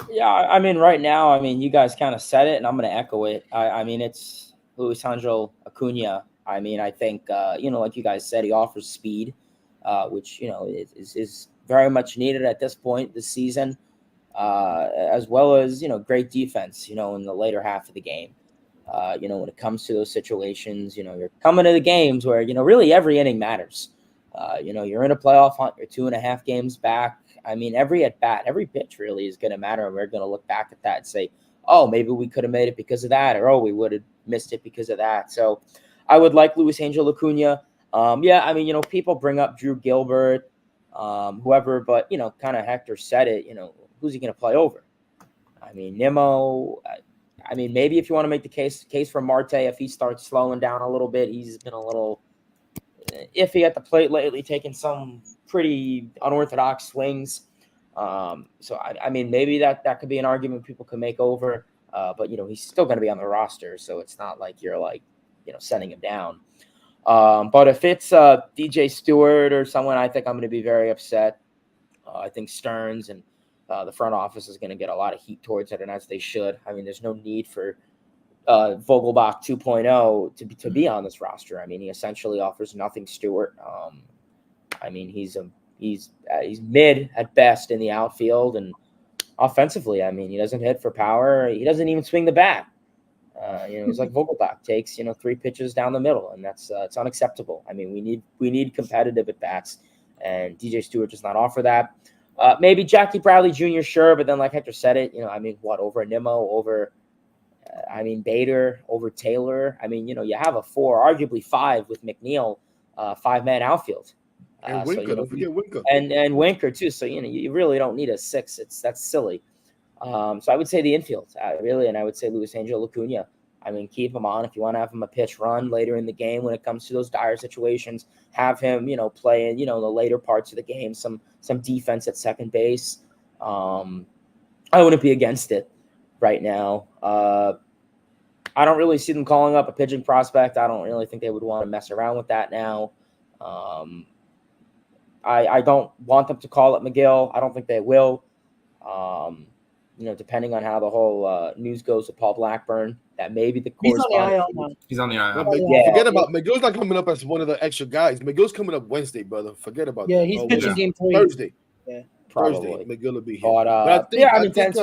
Yeah, I mean, right now, you guys kind of said it, and I'm going to echo it. It's Luisangel Acuna. I think, like you guys said, he offers speed, which, is very much needed at this point this season, as well as, great defense, in the later half of the game. When it comes to those situations, you're coming to the games where, really every inning matters. You're in a playoff hunt, you're 2.5 games back. I mean, every at bat, every pitch really is going to matter. And we're going to look back at that and say, oh, maybe we could have made it because of that, or oh, we would have missed it because of that. So I would like Luis Angel Acuna. Yeah, I mean, people bring up Drew Gilbert, whoever, but, kind of Hector said it, who's he going to play over? I mean, Nimmo, I mean, maybe if you want to make the case for Marte, if he starts slowing down a little bit, he's been a little iffy at the plate lately, taking some pretty unorthodox swings. So I mean, maybe that could be an argument people could make over, but he's still going to be on the roster, so it's not like you're sending him down. But if it's DJ Stewart or someone, I think I'm going to be very upset. I think Stearns and the front office is going to get a lot of heat towards it, and as they should. I mean, there's no need for Vogelbach 2.0 to be on this roster. I mean, he essentially offers nothing, Stewart. I mean, he's mid at best in the outfield, and offensively, I mean, he doesn't hit for power. He doesn't even swing the bat. He's like Vogelbach, takes 3 pitches down the middle, and that's it's unacceptable. I mean, we need competitive at bats, and DJ Stewart does not offer that. Maybe Jackie Bradley Jr., sure, but then like Hector said it, I mean, what, over Nimmo, over Bader, over Taylor. I mean, you have a 4, arguably 5 with McNeil, 5-man outfield. And Winker, don't forget Winker. And Winker too. So you really don't need a 6. That's silly. So I would say the infield, really, and I would say Luis Angel Acuna. I mean, keep him on if you want to have him a pitch run later in the game when it comes to those dire situations. Have him, play in, the later parts of the game, some defense at second base. I wouldn't be against it right now. I don't really see them calling up a pitching prospect. I don't really think they would want to mess around with that now. I don't want them to call up McGill. I don't think they will. Depending on how the whole news goes with Paul Blackburn, that may be the correspondent. He's on the IL. Forget about McGill's not coming up as one of the extra guys. McGill's coming up Wednesday, brother. Forget about that. Yeah, he's pitching game 3. Thursday. Yeah, probably. Thursday. McGill will be here. But, I think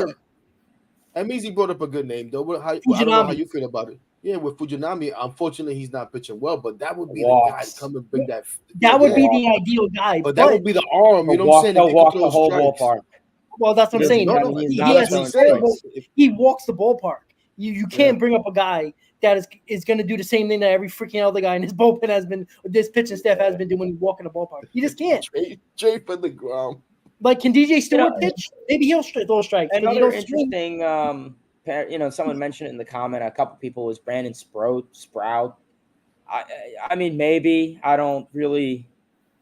Amizi brought up a good name, though. I don't know how you feel about it. Yeah, with Fujinami, unfortunately, he's not pitching well, but that would be the guy to come and bring that. That would be the ideal guy. But that would be the arm. You know what I'm saying? He'll walk the whole ballpark. Well, that's what I'm saying. He walks the ballpark. You can't bring up a guy that is going to do the same thing that every freaking other guy in his bullpen has been, this pitching staff has been doing walking the ballpark. You just can't. Straight from the ground. Like, can DJ Stewart pitch? Maybe he'll throw strikes. Another interesting, someone mentioned it in the comment. A couple people was Brandon Sprout. I mean, maybe. I don't really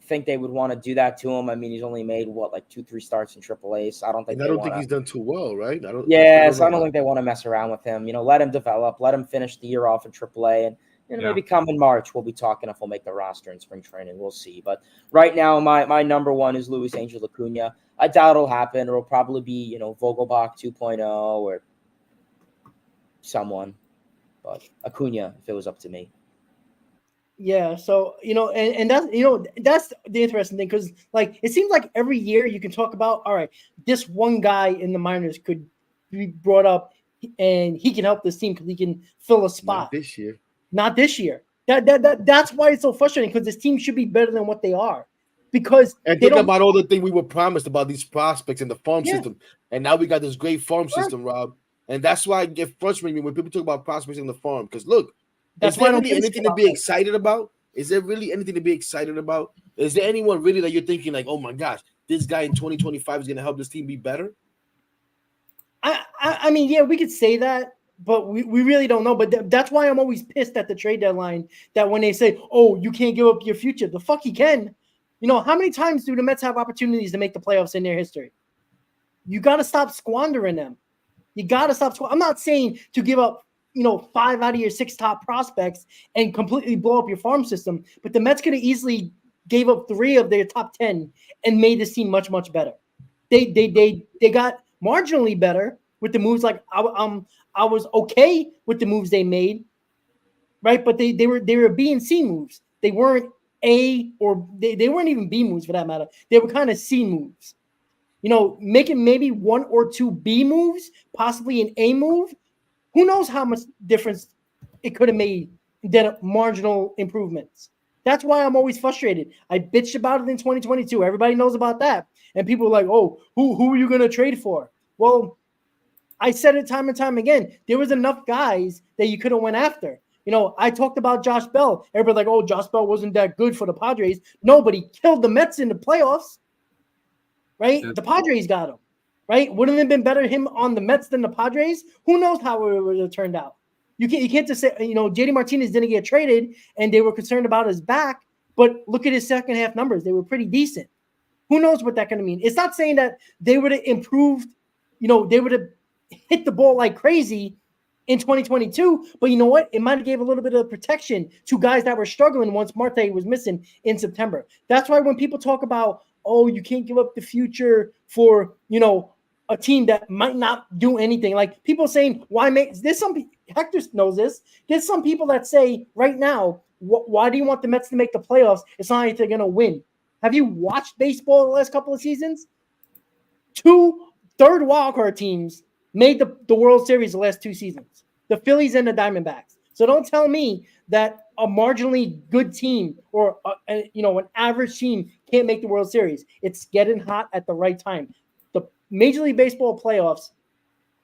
think they would want to do that to him. I mean, he's only made 2-3 starts in AAA, so I don't think. I don't think he's done too well, right? I don't think they want to mess around with him. Let him develop, let him finish the year off in AAA, and maybe come in March we'll be talking if we'll make the roster in spring training. We'll see. But right now, my number one is Luis Angel Acuna. I doubt it'll happen. It'll probably be Vogelbach 2.0 or someone, but Acuna if it was up to me. Yeah, so and that's that's the interesting thing, because it seems like every year you can talk about, all right, this one guy in the minors could be brought up and he can help this team because he can fill a spot. Not this year. That's why it's so frustrating, because this team should be better than what they are. Because think about all the things we were promised about these prospects in the farm system, and now we got this great farm system, Rob, and that's why I get frustrated when people talk about prospects in the farm. Because look. Is there really anything to be excited about? Is there really anything to be excited about? Is there anyone really that you're thinking like, oh my gosh, this guy in 2025 is going to help this team be better? I mean, yeah, we could say that, but we really don't know. But that's why I'm always pissed at the trade deadline, that when they say, oh, you can't give up your future. The fuck you can. How many times do the Mets have opportunities to make the playoffs in their history? You got to stop squandering them. You got to stop. I'm not saying to give up 5 out of your 6 top prospects and completely blow up your farm system. But the Mets could have easily gave up 3 of their top 10 and made this team much, much better. They got marginally better with the moves. Like I was okay with the moves they made, right? But they were B and C moves. They weren't A or they weren't even B moves for that matter. They were kind of C moves. Making maybe 1 or 2 B moves, possibly an A move. Who knows how much difference it could have made than marginal improvements. That's why I'm always frustrated. I bitched about it in 2022. Everybody knows about that. And people are like, oh, who are you going to trade for? Well, I said it time and time again. There was enough guys that you could have went after. I talked about Josh Bell. Everybody's like, oh, Josh Bell wasn't that good for the Padres. No, but he killed the Mets in the playoffs, right? The Padres got him, right? Wouldn't it have been better him on the Mets than the Padres? Who knows how it would have turned out? You can't just say, JD Martinez didn't get traded and they were concerned about his back, but look at his second half numbers. They were pretty decent. Who knows what that's going to mean? It's not saying that they would have improved, they would have hit the ball like crazy in 2022, but you know what? It might have gave a little bit of protection to guys that were struggling once Marte was missing in September. That's why when people talk about, oh, you can't give up the future for, a team that might not do anything. Like people saying, Hector knows this. There's some people that say right now, why do you want the Mets to make the playoffs? It's not like they're going to win. Have you watched baseball the last couple of seasons? 2 third wildcard teams made the World Series the last 2 seasons. The Phillies and the Diamondbacks. So don't tell me that a marginally good team or an average team can't make the World Series. It's getting hot at the right time. The Major League Baseball playoffs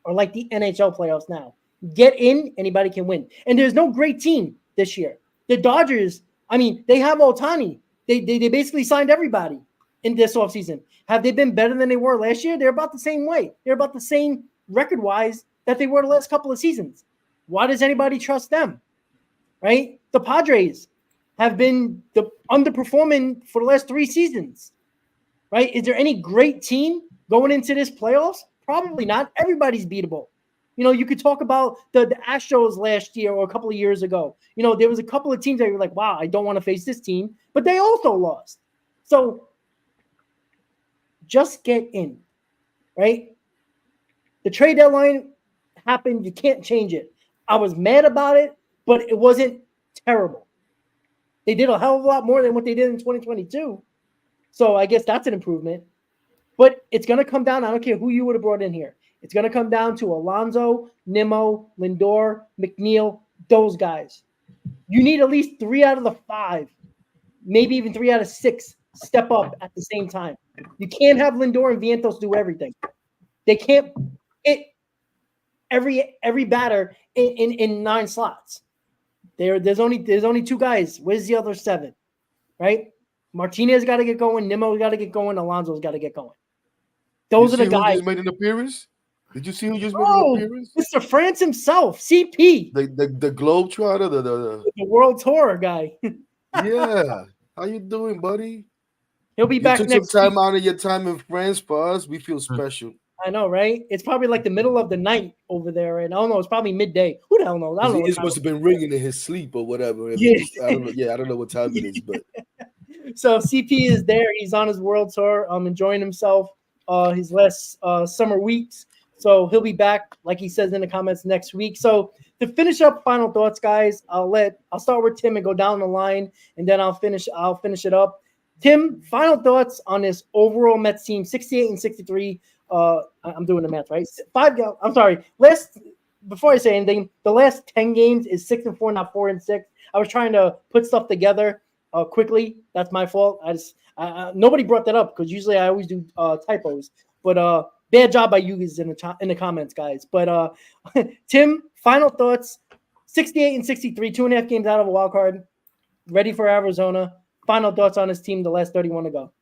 are like the NHL playoffs now. Get in, anybody can win. And there's no great team this year. The Dodgers, they have Ohtani. They basically signed everybody in this offseason. Have they been better than they were last year? They're about the same way. They're about the same record-wise that they were the last couple of seasons. Why does anybody trust them? Right? The Padres have been underperforming for the last 3 seasons. Right? Is there any great team going into this playoffs? Probably not. Everybody's beatable. You could talk about the Astros last year or a couple of years ago. There was a couple of teams that were like, wow, I don't want to face this team, but they also lost. So just get in, right? The trade deadline happened. You can't change it. I was mad about it, but it wasn't terrible. They did a hell of a lot more than what they did in 2022. So I guess that's an improvement. But it's going to come down. I don't care who you would have brought in here. It's going to come down to Alonso, Nimmo, Lindor, McNeil, those guys. You need at least 3 out of the 5, maybe even 3 out of 6 step up at the same time. You can't have Lindor and Vientos do everything. They can't hit every batter in 9 slots. There's only 2 guys. Where's the other 7? Right? Martinez got to get going. Nimmo got to get going. Alonso's got to get going. Those are the guys. Who just made an appearance? Did you see who just made an appearance? Mr. France himself, CP. The Globetrotter, the World Tour guy. Yeah. How you doing, buddy? He'll be back next week. You took some time out of your time in France for us. We feel special. I know, right? It's probably like the middle of the night over there, and I don't know. It's probably midday. Who the hell knows? I don't know. It must have been ringing in his sleep or whatever. Yeah. I don't know what time it is, but so CP is there. He's on his world tour, enjoying himself. His last summer weeks. So he'll be back, like he says in the comments, next week. So to finish up final thoughts, guys, I'll start with Tim and go down the line, and then I'll finish it up. Tim, final thoughts on this overall Mets team, 68 and 63. I'm doing the math, right? I'm sorry. Before I say anything, the last 10 games is 6-4, not 4-6. I was trying to put stuff together quickly. That's my fault. Nobody brought that up because usually I always do typos. But bad job by you guys in the comments, guys. But Tim, final thoughts: 68 and 63, 2.5 games out of a wild card, ready for Arizona. Final thoughts on his team. The last 31 to go.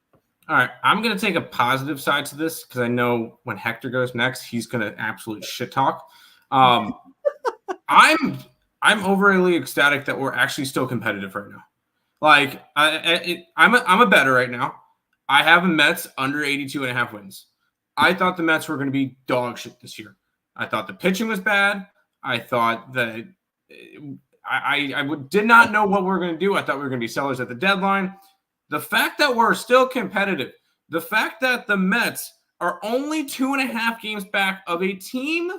All right, I'm going to take a positive side to this because I know when Hector goes next, he's going to absolutely shit talk. I'm overly ecstatic that we're actually still competitive right now. Like I'm a bettor right now. I have the Mets under 82.5 wins. I thought the Mets were going to be dog shit this year. I thought the pitching was bad. I thought that I did not know what we were going to do. I thought we were going to be sellers at the deadline. The fact that we're still competitive, the fact that the Mets are only 2.5 games back of a team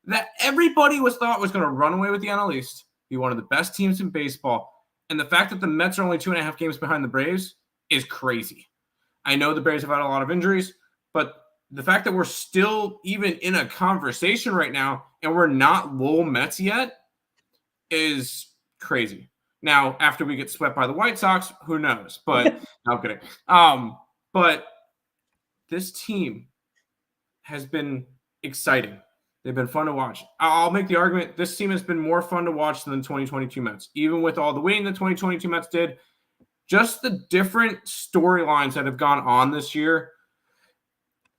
that everybody thought was going to run away with the NL East, be one of the best teams in baseball, and the fact that the Mets are only 2.5 games behind the Braves is crazy. I know the Braves have had a lot of injuries, but the fact that we're still even in a conversation right now and we're not low Mets yet is crazy. Now, after we get swept by the White Sox, who knows? But no, I'm kidding. But this team has been exciting. They've been fun to watch. I'll make the argument this team has been more fun to watch than the 2022 Mets, even with all the winning the 2022 Mets did. Just the different storylines that have gone on this year,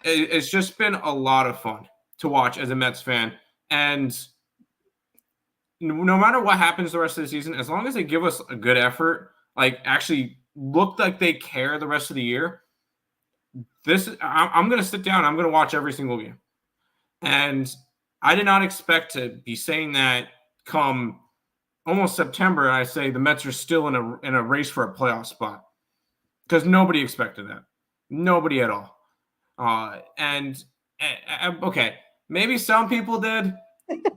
it's just been a lot of fun to watch as a Mets fan. And no matter what happens the rest of the season, as long as they give us a good effort, like actually look like they care the rest of the year, I'm going to sit down. I'm going to watch every single game. And I did not expect to be saying that come almost September. And I say the Mets are still in a race for a playoff spot because nobody expected that. Nobody at all. Okay, maybe some people did,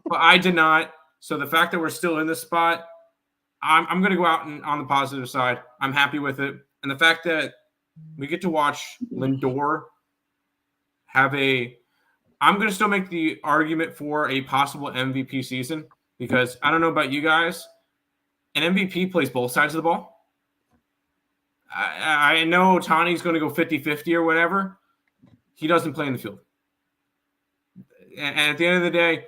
but I did not. So the fact that we're still in this spot, I'm going to go out and on the positive side. I'm happy with it. And the fact that we get to watch Lindor have I'm going to still make the argument for a possible MVP season because I don't know about you guys. An MVP plays both sides of the ball. I know Ohtani's going to go 50-50 or whatever. He doesn't play in the field. And at the end of the day,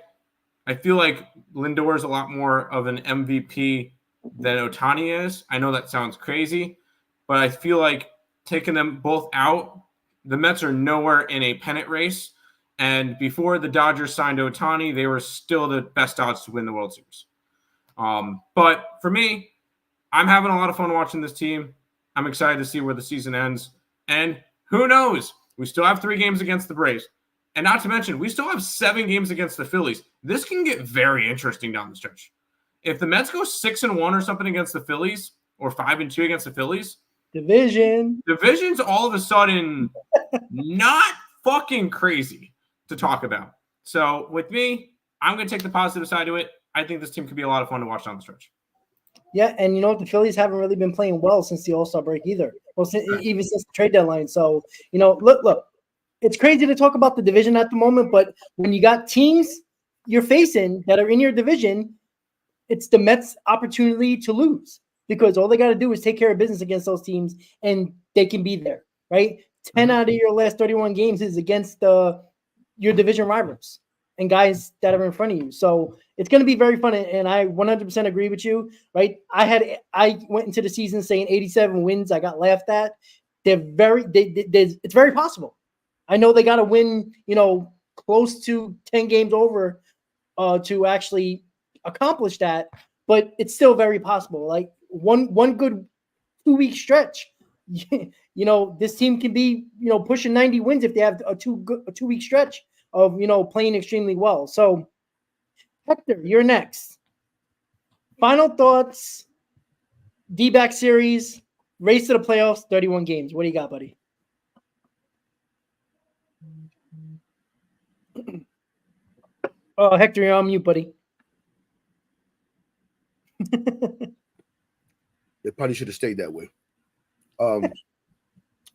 I feel like Lindor is a lot more of an MVP than Ohtani is. I know that sounds crazy, but I feel like taking them both out, the Mets are nowhere in a pennant race. And before the Dodgers signed Ohtani, they were still the best odds to win the World Series. But for me, I'm having a lot of fun watching this team. I'm excited to see where the season ends. And who knows? We still have 3 games against the Braves. And not to mention, we still have 7 games against the Phillies. This can get very interesting down the stretch. If the Mets go 6-1 or something against the Phillies, or 5-2 against the Phillies, division's all of a sudden not fucking crazy to talk about. So with me, I'm going to take the positive side to it. I think this team could be a lot of fun to watch down the stretch. Yeah, and you know what? The Phillies haven't really been playing well since the All-Star break either. Well, even since the trade deadline. So, you know, look, it's crazy to talk about the division at the moment, but when you got teams you're facing that are in your division, it's the Mets' opportunity to lose because all they got to do is take care of business against those teams, and they can be there, right? 10 out of your last 31 games is against your division rivals and guys that are in front of you. So it's going to be very fun, and I 100% agree with you, right? I went into the season saying 87 wins. I got laughed at. It's very possible. I know they got to win, you know, close to 10 games over to actually accomplish that, but it's still very possible. Like one good 2-week stretch, you know, this team can be, you know, pushing 90 wins if they have a 2-week stretch of, you know, playing extremely well. So, Hector, you're next. Final thoughts, D-back series, race to the playoffs, 31 games. What do you got, buddy? Oh, Hector, you're on mute, buddy. It probably should have stayed that way.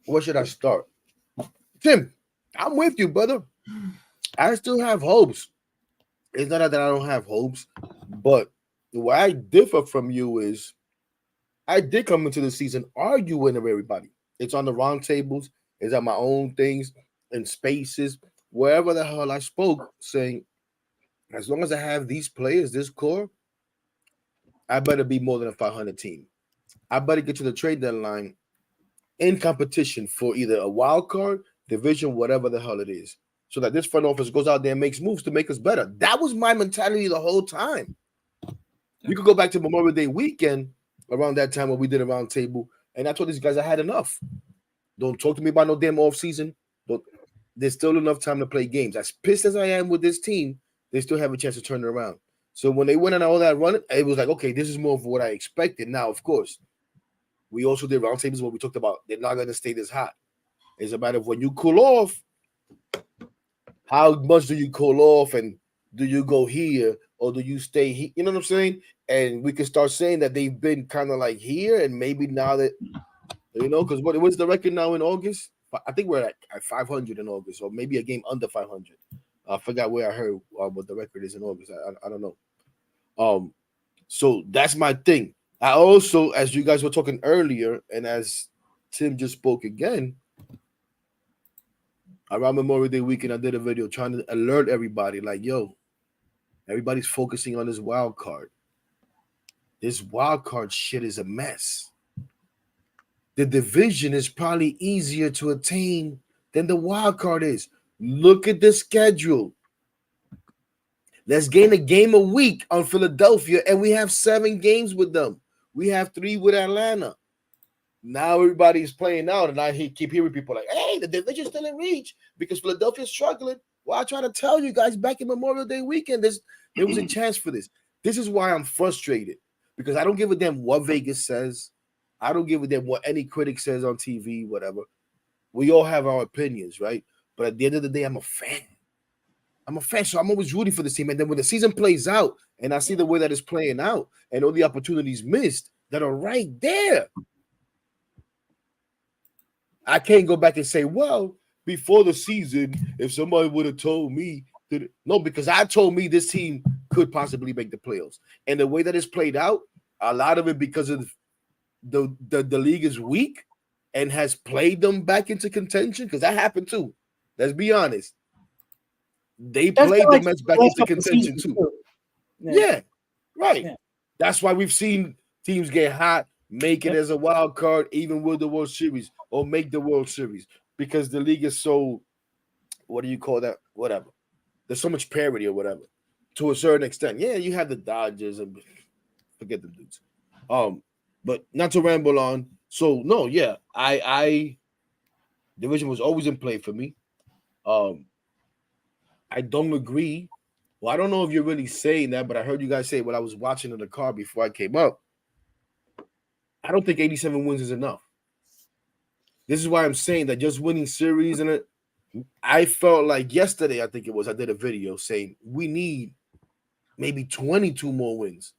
Where should I start? Tim, I'm with you, brother. I still have hopes. It's not that I don't have hopes, but where I differ from you is I did come into the season arguing with everybody. It's on the round tables, it's at my own things in spaces, wherever the hell I spoke, saying, as long as I have these players, this core, I better be more than a 500 team. I better get to the trade deadline in competition for either a wild card, division, whatever the hell it is, so that this front office goes out there and makes moves to make us better. That was my mentality the whole time. You could go back to Memorial Day weekend around that time when we did a round table, and I told these guys I had enough. Don't talk to me about no damn off season. There's still enough time to play games. As pissed as I am with this team, they still have a chance to turn it around. So when they went on all that run, it was like, okay, this is more of what I expected. Now, of course, we also did roundtables where we talked about they're not going to stay this hot. It's a matter of when you cool off, how much do you cool off, and do you go here or do you stay here? You know what I'm saying? And we can start saying that they've been kind of like here, and maybe now that, you know, because what's the record now in August? I think we're at 500 in August, or maybe a game under 500. I forgot where I heard what the record is in August. I don't know. So that's my thing. I also, as you guys were talking earlier, and as Tim just spoke again, around Memorial Day weekend, I did a video trying to alert everybody, like, yo, everybody's focusing on this wild card. This wild card shit is a mess. The division is probably easier to attain than the wild card is. Look at the schedule. Let's gain a game a week on Philadelphia, and we have 7 games with them. We have 3 with Atlanta. Now everybody's playing out, and I keep hearing people like, hey, the division's still in reach because Philadelphia's struggling. Well, I try to tell you guys back in Memorial Day weekend, there was a chance for this. This is why I'm frustrated, because I don't give a damn what Vegas says. I don't give a damn what any critic says on TV, whatever. We all have our opinions, right? But at the end of the day, I'm a fan. So I'm always rooting for this team. And then when the season plays out and I see the way that it's playing out and all the opportunities missed that are right there, I can't go back and say, well, before the season, if somebody would have told me that, no, because I told me this team could possibly make the playoffs. And the way that it's played out, a lot of it because of the league is weak and has played them back into contention, because that happened too. Let's be honest. They played the Mets back into contention too. Yeah, right. Yeah. That's why we've seen teams get hot, make it as a wild card, even with the World Series, or make the World Series, because the league is so, what do you call that? Whatever. There's so much parity or whatever. To a certain extent. Yeah, you have the Dodgers and forget them dudes. But not to ramble on. So no, yeah, I division was always in play for me. I don't agree. Well, I don't know if you're really saying that, but I heard you guys say when I was watching in the car before I came up. I don't think 87 wins is enough. This is why I'm saying that just winning series and I felt like yesterday, I think it was, I did a video saying we need maybe 22 more wins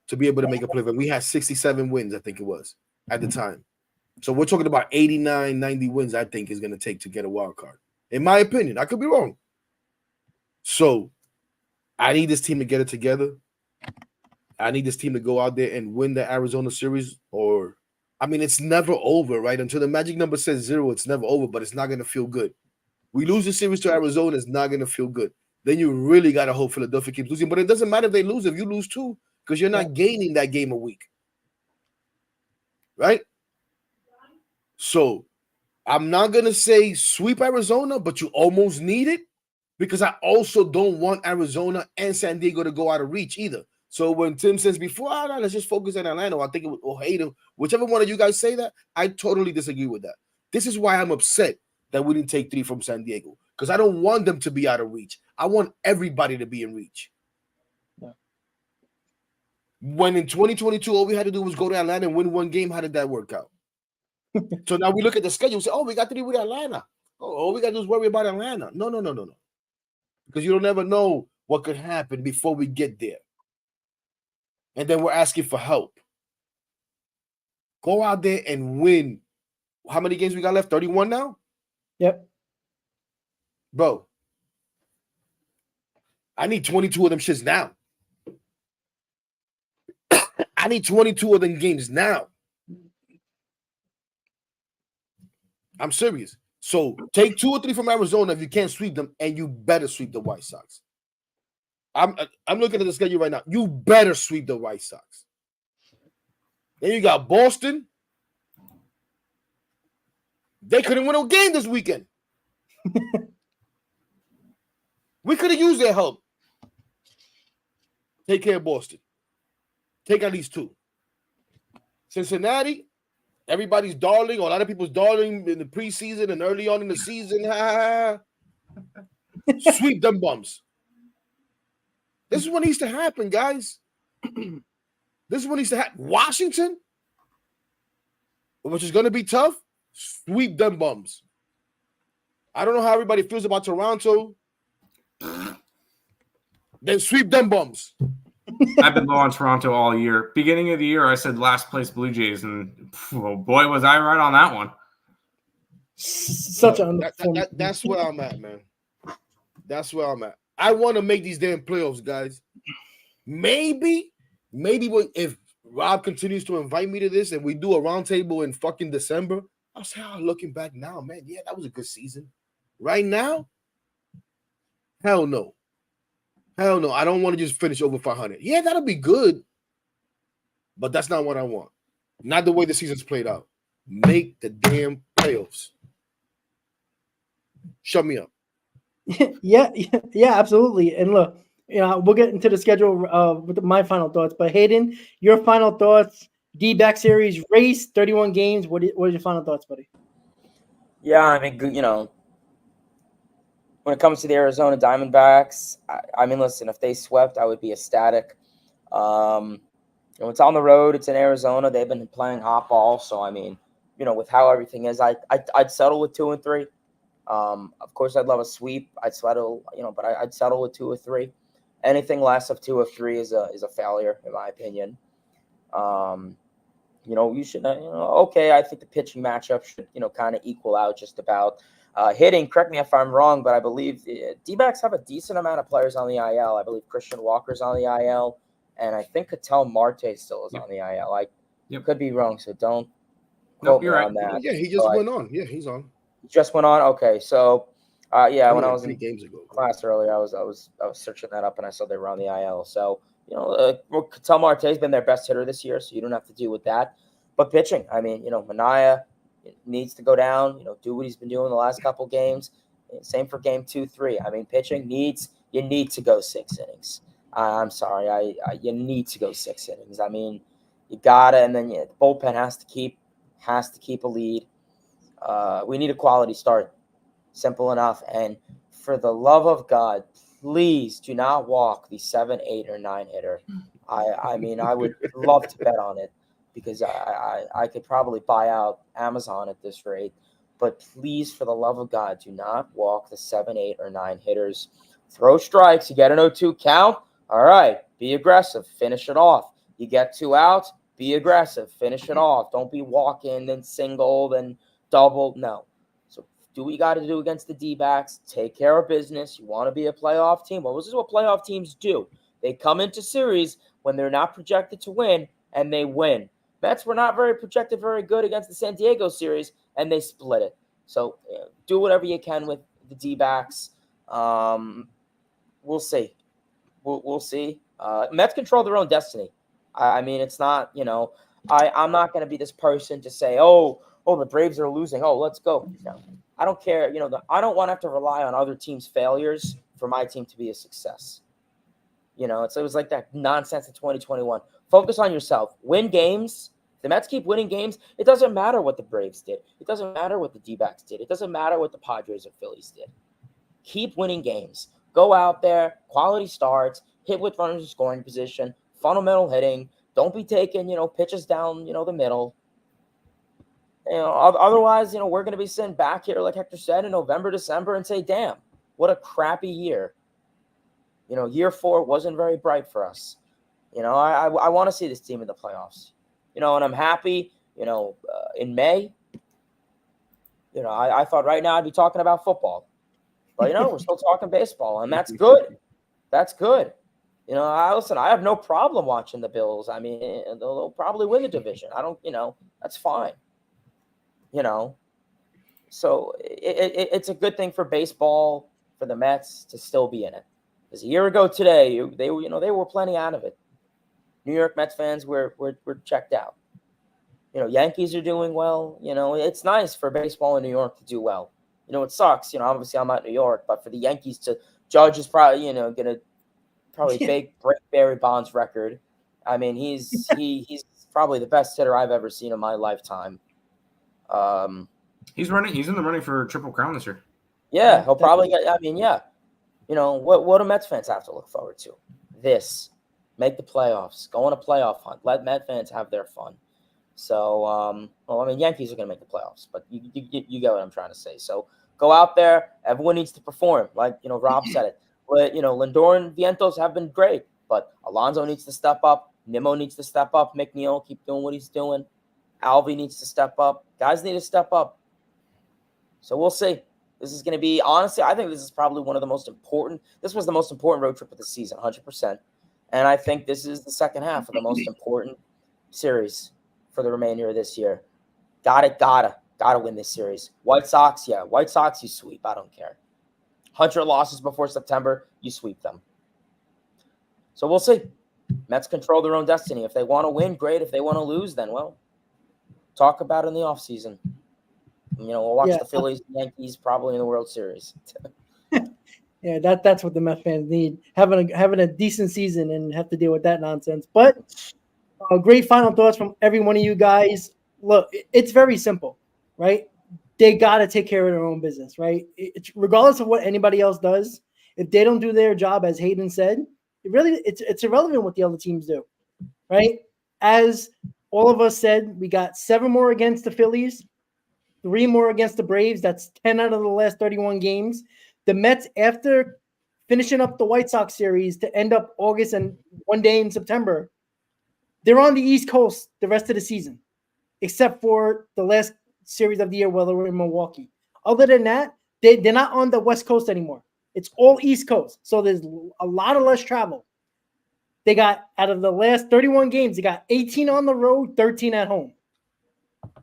to be able to make a play. We had 67 wins, I think it was, at the time. So we're talking about 89, 90 wins, I think, is going to take to get a wild card. In my opinion, I could be wrong. So I need this team to get it together. I need this team to go out there and win the Arizona series, or, I mean, it's never over, right? Until the magic number says 0, it's never over, but it's not going to feel good. We lose the series to Arizona, it's not going to feel good. Then you really got to hope Philadelphia keeps losing. But it doesn't matter if they lose, if you lose too, because you're not gaining that game a week. Right? So I'm not going to say sweep Arizona, but you almost need it, because I also don't want Arizona and San Diego to go out of reach either. So when Tim says before, no, let's just focus on Atlanta, I think it or hate him, whichever one of you guys say that, I totally disagree with that. This is why I'm upset that we didn't take 3 from San Diego, because I don't want them to be out of reach. I want everybody to be in reach. Yeah. When in 2022, all we had to do was go to Atlanta and win 1 game, how did that work out? So now we look at the schedule and say, oh, we got 3 with Atlanta. Oh, all we got to do is worry about Atlanta. No. Because you don't ever know what could happen before we get there. And then we're asking for help. Go out there and win. How many games we got left? 31 now? Yep. Bro, I need 22 of them shits now. I need 22 of them games now. I'm serious. So take 2 or 3 from Arizona if you can't sweep them, and you better sweep the White Sox. I'm looking at the schedule right now. You better sweep the White Sox. Then you got Boston. They couldn't win a game this weekend. We could have used their help. Take care of Boston. Take at least 2. Cincinnati, everybody's darling, or a lot of people's darling in the preseason and early on in the season. Sweep them bums. This is what needs to happen, guys. This is what needs to happen. Washington, which is going to be tough, sweep them bums. I don't know how everybody feels about Toronto. Then sweep them bums. I've been low on Toronto all year. Beginning of the year, I said last place Blue Jays, and oh boy, was I right on that one. That's where I'm at, man. That's where I'm at. I want to make these damn playoffs, guys. Maybe if Rob continues to invite me to this and we do a roundtable in fucking December, I'll say, oh, looking back now, man, yeah, that was a good season. Right now, hell no. Hell no. I don't want to just finish over 500. Yeah, that'll be good. But that's not what I want. Not the way the season's played out. Make the damn playoffs. Shut me up. Yeah, absolutely. And look, we'll get into the schedule with my final thoughts. But Hayden, your final thoughts? D-back series race, 31 games. What are your final thoughts, buddy? Yeah, I mean, when it comes to the Arizona Diamondbacks, I mean, listen, if they swept, I would be ecstatic. It's on the road. It's in Arizona. They've been playing hot ball. So, I mean, with how everything is, I'd settle with 2 and 3. Of course, I'd love a sweep. I'd settle, but I'd settle with 2 or 3. Anything less of 2 or 3 is a failure, in my opinion. You should, okay, I think the pitching matchup should, kind of equal out just about. Hitting, correct me if I'm wrong, but I believe D-backs have a decent amount of players on the IL. I believe Christian Walker's on the IL, and I think Ketel Marte still is on the IL. I could be wrong, so don't quote me on that. Yeah, he just went on. Yeah, he's on. He just went on. Okay, so when I was in games ago class earlier, I was searching that up, and I saw they were on the IL. So Ketel Marte's been their best hitter this year, so you don't have to deal with that. But pitching, I mean, Manaea needs to go down, do what he's been doing the last couple games. Same for game 2, 3. I mean, pitching you need to go 6 innings. I'm sorry, you need to go 6 innings. I mean, you gotta, and then the bullpen has to keep a lead. We need a quality start. Simple enough. And for the love of God, please do not walk the 7, 8, or 9 hitter. I mean, I would love to bet on it, because I could probably buy out Amazon at this rate. But please, for the love of God, do not walk the 7, 8, or 9 hitters. Throw strikes. You get an 0-2 count. All right, be aggressive. Finish it off. You get 2 outs. Be aggressive. Finish it off. Don't be walking, then single, then double. No. So do what you got to do against the D-backs. Take care of business. You want to be a playoff team. Well, this is what playoff teams do. They come into series when they're not projected to win, and they win. Mets were not projected very good against the San Diego series, and they split it. So do whatever you can with the D-backs. We'll see. We'll see. Mets control their own destiny. I mean, it's not, I'm not going to be this person to say, oh, the Braves are losing. Oh, let's go. No, I don't care. I don't want to have to rely on other teams' failures for my team to be a success. It was like that nonsense in 2021. Focus on yourself. Win games. The Mets keep winning games. It doesn't matter what the Braves did. It doesn't matter what the D-backs did. It doesn't matter what the Padres or Phillies did. Keep winning games. Go out there, quality starts, hit with runners in scoring position, fundamental hitting. Don't be taking, pitches down, the middle. Otherwise, we're going to be sitting back here, like Hector said, in November, December, and say, damn, what a crappy year. Year 4 wasn't very bright for us. I want to see this team in the playoffs. And I'm happy, in May. I thought right now I'd be talking about football. But, we're still talking baseball, and that's good. That's good. I have no problem watching the Bills. I mean, they'll probably win the division. I don't, that's fine. So it's a good thing for baseball, for the Mets to still be in it. Because a year ago today, they were plenty out of it. New York Mets fans were checked out. Yankees are doing well. It's nice for baseball in New York to do well. It sucks. Obviously I'm not New York, but for the Yankees to Judge is probably, going to break Barry Bonds' record. I mean, he's probably the best hitter I've ever seen in my lifetime. He's in the running for Triple Crown this year. Yeah, he'll probably get. I mean, yeah. What do Mets fans have to look forward to? Make the playoffs, go on a playoff hunt. Let Met fans have their fun. So, Yankees are going to make the playoffs, but you get what I'm trying to say. So go out there. Everyone needs to perform. Like, Rob said it. But, Lindor and Vientos have been great, but Alonso needs to step up. Nimmo needs to step up. McNeil, keep doing what he's doing. Alvey needs to step up. Guys need to step up. So we'll see. This is going to be, honestly, I think this is probably one of the most important. This was the most important road trip of the season, 100%. And I think this is the second half of the most important series for the remainder of this year. Gotta win this series. White Sox, you sweep. I don't care. 100 losses before September, you sweep them. So we'll see. Mets control their own destiny. If they want to win, great. If they want to lose, then, well, talk about it in the offseason. We'll watch the Phillies and Yankees probably in the World Series. Yeah, that's what the Mets fans need. Having a decent season and have to deal with that nonsense. But great final thoughts from every one of you guys. Look, it's very simple, right? They got to take care of their own business, right? It's regardless of what anybody else does. If they don't do their job, as Hayden said, it's irrelevant what the other teams do, right? As all of us said, we got 7 more against the Phillies, 3 more against the Braves. That's 10 out of the last 31 games. The Mets, after finishing up the White Sox series to end up August and one day in September, they're on the East Coast the rest of the season, except for the last series of the year where they were in Milwaukee. Other than that, they're not on the West Coast anymore. It's all East Coast. So there's a lot of less travel. They got, out of the last 31 games, they got 18 on the road, 13 at home.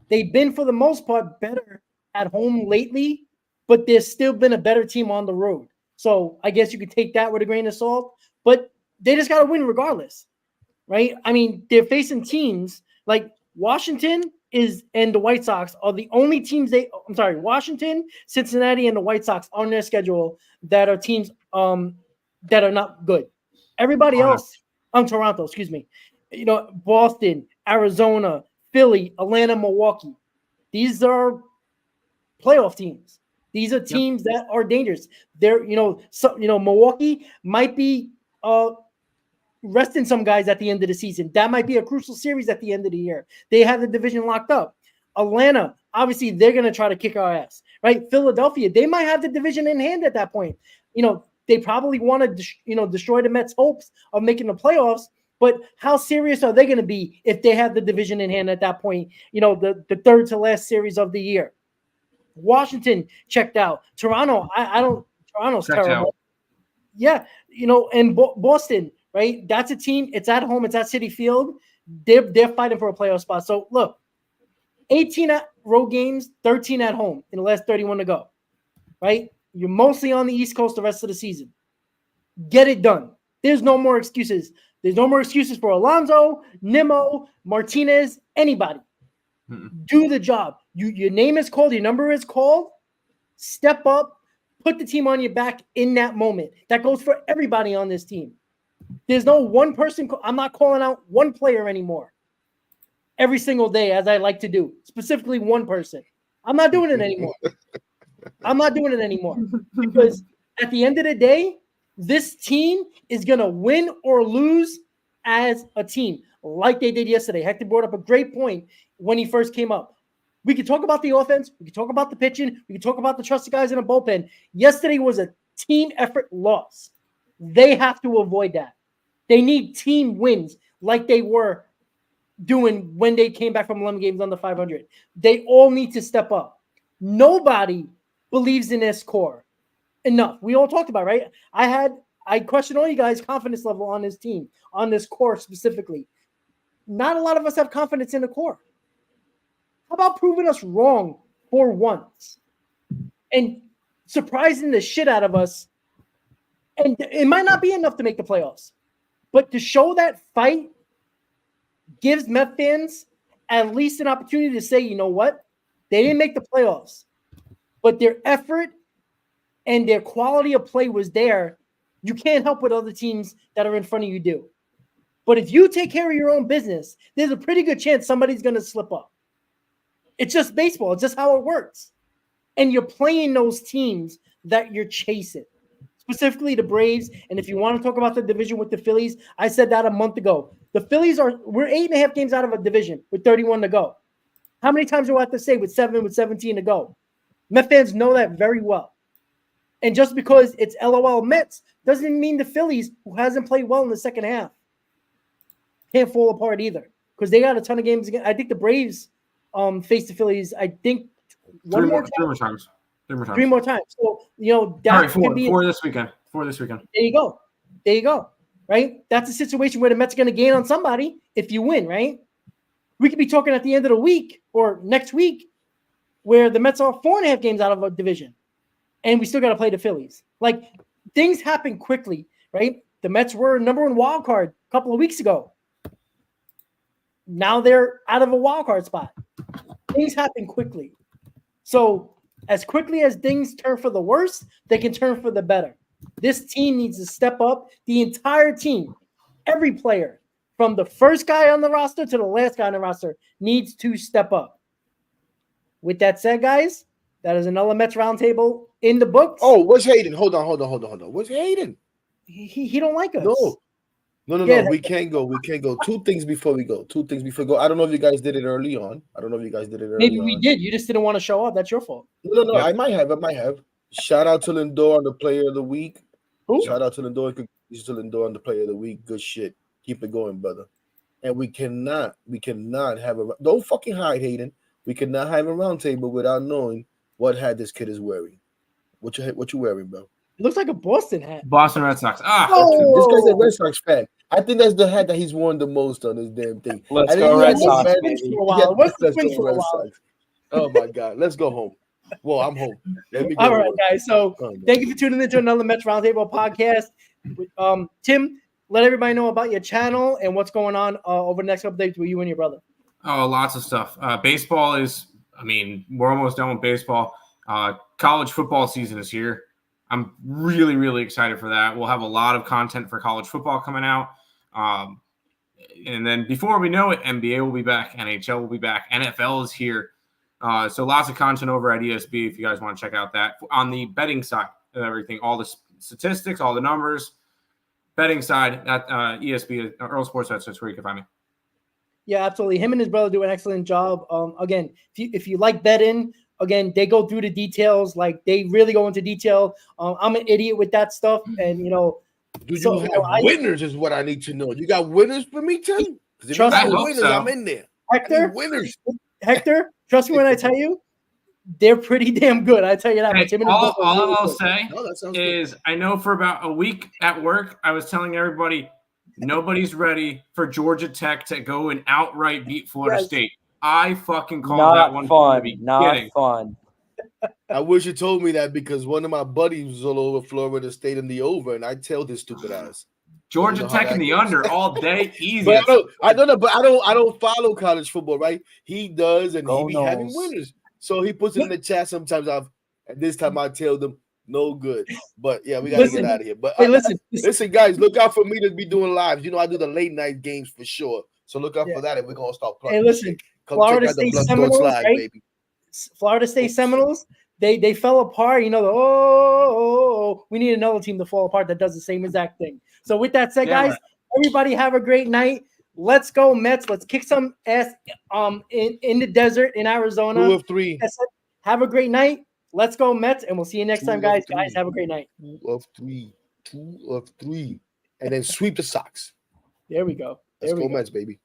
They've been, for the most part, better at home lately, but there's still been a better team on the road. So I guess you could take that with a grain of salt, but they just got to win regardless, right? I mean, they're facing teams like Washington and the White Sox are the only teams Washington, Cincinnati, and the White Sox on their schedule that are teams that are not good. Everybody else, Toronto, excuse me. Boston, Arizona, Philly, Atlanta, Milwaukee. These are playoff teams. These are teams that are dangerous. They're, Milwaukee might be resting some guys at the end of the season. That might be a crucial series at the end of the year. They have the division locked up. Atlanta, obviously, they're going to try to kick our ass, right? Philadelphia, they might have the division in hand at that point. They probably want to, destroy the Mets' hopes of making the playoffs. But how serious are they going to be if they have the division in hand at that point? The third to last series of the year. Washington checked out. Toronto, Toronto's checked terrible. Out. Yeah, and Boston, right? That's a team. It's at home. It's at Citi Field. They're fighting for a playoff spot. So look, 18 at road games, 13 at home in the last 31 to go, right? You're mostly on the East Coast the rest of the season. Get it done. There's no more excuses. There's no more excuses for Alonso, Nimmo, Martinez, anybody. Do the job. Your name is called. Your number is called. Step up. Put the team on your back in that moment. That goes for everybody on this team. There's no one person. I'm not calling out one player anymore every single day, as I like to do, specifically one person. I'm not doing it anymore. Because at the end of the day, this team is going to win or lose as a team, like they did yesterday. Hector brought up a great point when he first came up. We could talk about the offense. We could talk about the pitching. We could talk about the trusted guys in the bullpen. Yesterday was a team effort loss. They have to avoid that. They need team wins like they were doing when they came back from 11 games under 500. They all need to step up. Nobody believes in this core enough. We all talked about, right? I questioned all you guys' confidence level on this team, on this core specifically. Not a lot of us have confidence in the core. How about proving us wrong for once and surprising the shit out of us? And it might not be enough to make the playoffs, but to show that fight gives Met fans at least an opportunity to say, you know what? They didn't make the playoffs, but their effort and their quality of play was there. You can't help what other teams that are in front of you do. But if you take care of your own business, there's a pretty good chance somebody's going to slip up. It's just baseball. It's just how it works. And you're playing those teams that you're chasing, specifically the Braves. And if you want to talk about the division with the Phillies, I said that a month ago. The Phillies we're 8.5 games out of a division with 31 to go. How many times do I have to say with 17 to go? Met fans know that very well. And just because it's LOL Mets doesn't mean the Phillies, who hasn't played well in the second half, can't fall apart either. Because they got a ton of games again. I think the Braves face the Phillies, I think, three more times. So, that could be four this weekend. There you go. Right? That's a situation where the Mets are going to gain on somebody if you win, right? we could be talking at the end of the week or next week where the Mets are 4.5 games out of a division and we still got to play the Phillies. Like, things happen quickly, right? The Mets were number one wild card a couple of weeks ago. Now they're out of a wild card spot. Things happen quickly. So as quickly as things turn for the worse, they can turn for the better. This team needs to step up. The entire team, every player, from the first guy on the roster to the last guy on the roster, needs to step up. With that said, guys, that is another Mets roundtable in the books. Oh, what's Hayden? Hold on. What's Hayden? He don't like us. No. Yeah. We can't go. Two things before we go. I don't know if you guys did it early on. Maybe we did. You just didn't want to show up. That's your fault. No. Yep. I might have. Shout out to Lindor on the Player of the Week. Who? Shout out to Lindor. Congratulations to Lindor on the Player of the Week. Good shit. Keep it going, brother. And we cannot have a. Don't fucking hide, Hayden. We cannot have a roundtable without knowing what hat this kid is wearing. What you wearing, bro? It looks like a Boston hat. Boston Red Sox. Oh! This guy's a Red Sox fan. I think that's the hat that he's worn the most on this damn thing. Let's And go he Red has Sox, a man- baby. he While. has- What's the let's swing go for a Red while? Sox. Oh my God, let's go home. Well, I'm home. Let me go. All right, guys. So Oh, man. thank you for tuning into another Mets Roundtable podcast. Tim, let everybody know about your channel and what's going on over the next couple days with you and your brother. Oh, lots of stuff. Baseball is, we're almost done with baseball. College football season is here. I'm really, really excited for that. We'll have a lot of content for college football coming out. And then before we know it, NBA will be back. NHL will be back. NFL is here. So lots of content over at ESB if you guys want to check out that. On the betting side of everything, all the statistics, all the numbers, betting side at ESB, Earl Sports Bets, that's where you can find me. Yeah, absolutely. Him and his brother do an excellent job. Again, if you like betting, again, they go through the details. Like, they really go into detail. I'm an idiot with that stuff. And, Do you So, have I- winners? Is what I need to know. You got winners for me too? 'Cause if Trust you me. I got hope winners, so. I'm in there. I Hector, need winners. trust me when I tell you, they're pretty damn good. I tell you that. Hey, But Tim and his all brother are really I'll good. say No, that sounds good. is I know for about a week at work, I was telling everybody nobody's ready for Georgia Tech to go and outright beat Florida Yes. State. I fucking called that one from the Not beginning. fun. I wish you told me that because one of my buddies was all over Florida State in the over, and I tell this stupid ass. Georgia You know how Tech in that the goes. under all day, easy. But I don't follow college football, right? He does, and Go he be having Noles. winners. So he puts it in the chat sometimes. And this time I tell them no good. But yeah, we gotta Listen. get out of here. But Hey, listen. listen, guys, look out for me to be doing lives. I do the late night games for sure. So look out Yeah. for that, and we're gonna start Hey, plugging. listen. Come Florida check out the State Blood Seminoles, Thoughts Live, right? baby. Florida State Seminoles, they fell apart. We need another team to fall apart that does the same exact thing. So with that said, Yeah, guys, everybody have a great night. Let's go Mets. Let's kick some ass in the desert in 2 Arizona. of 3. Have a great night. Let's go Mets, and we'll see you next 2 time, of guys. 3. Guys, have a great night. 2 of 3. 2 of 3. And then sweep the Sox. There we go. Let's There we go, go. Mets, baby.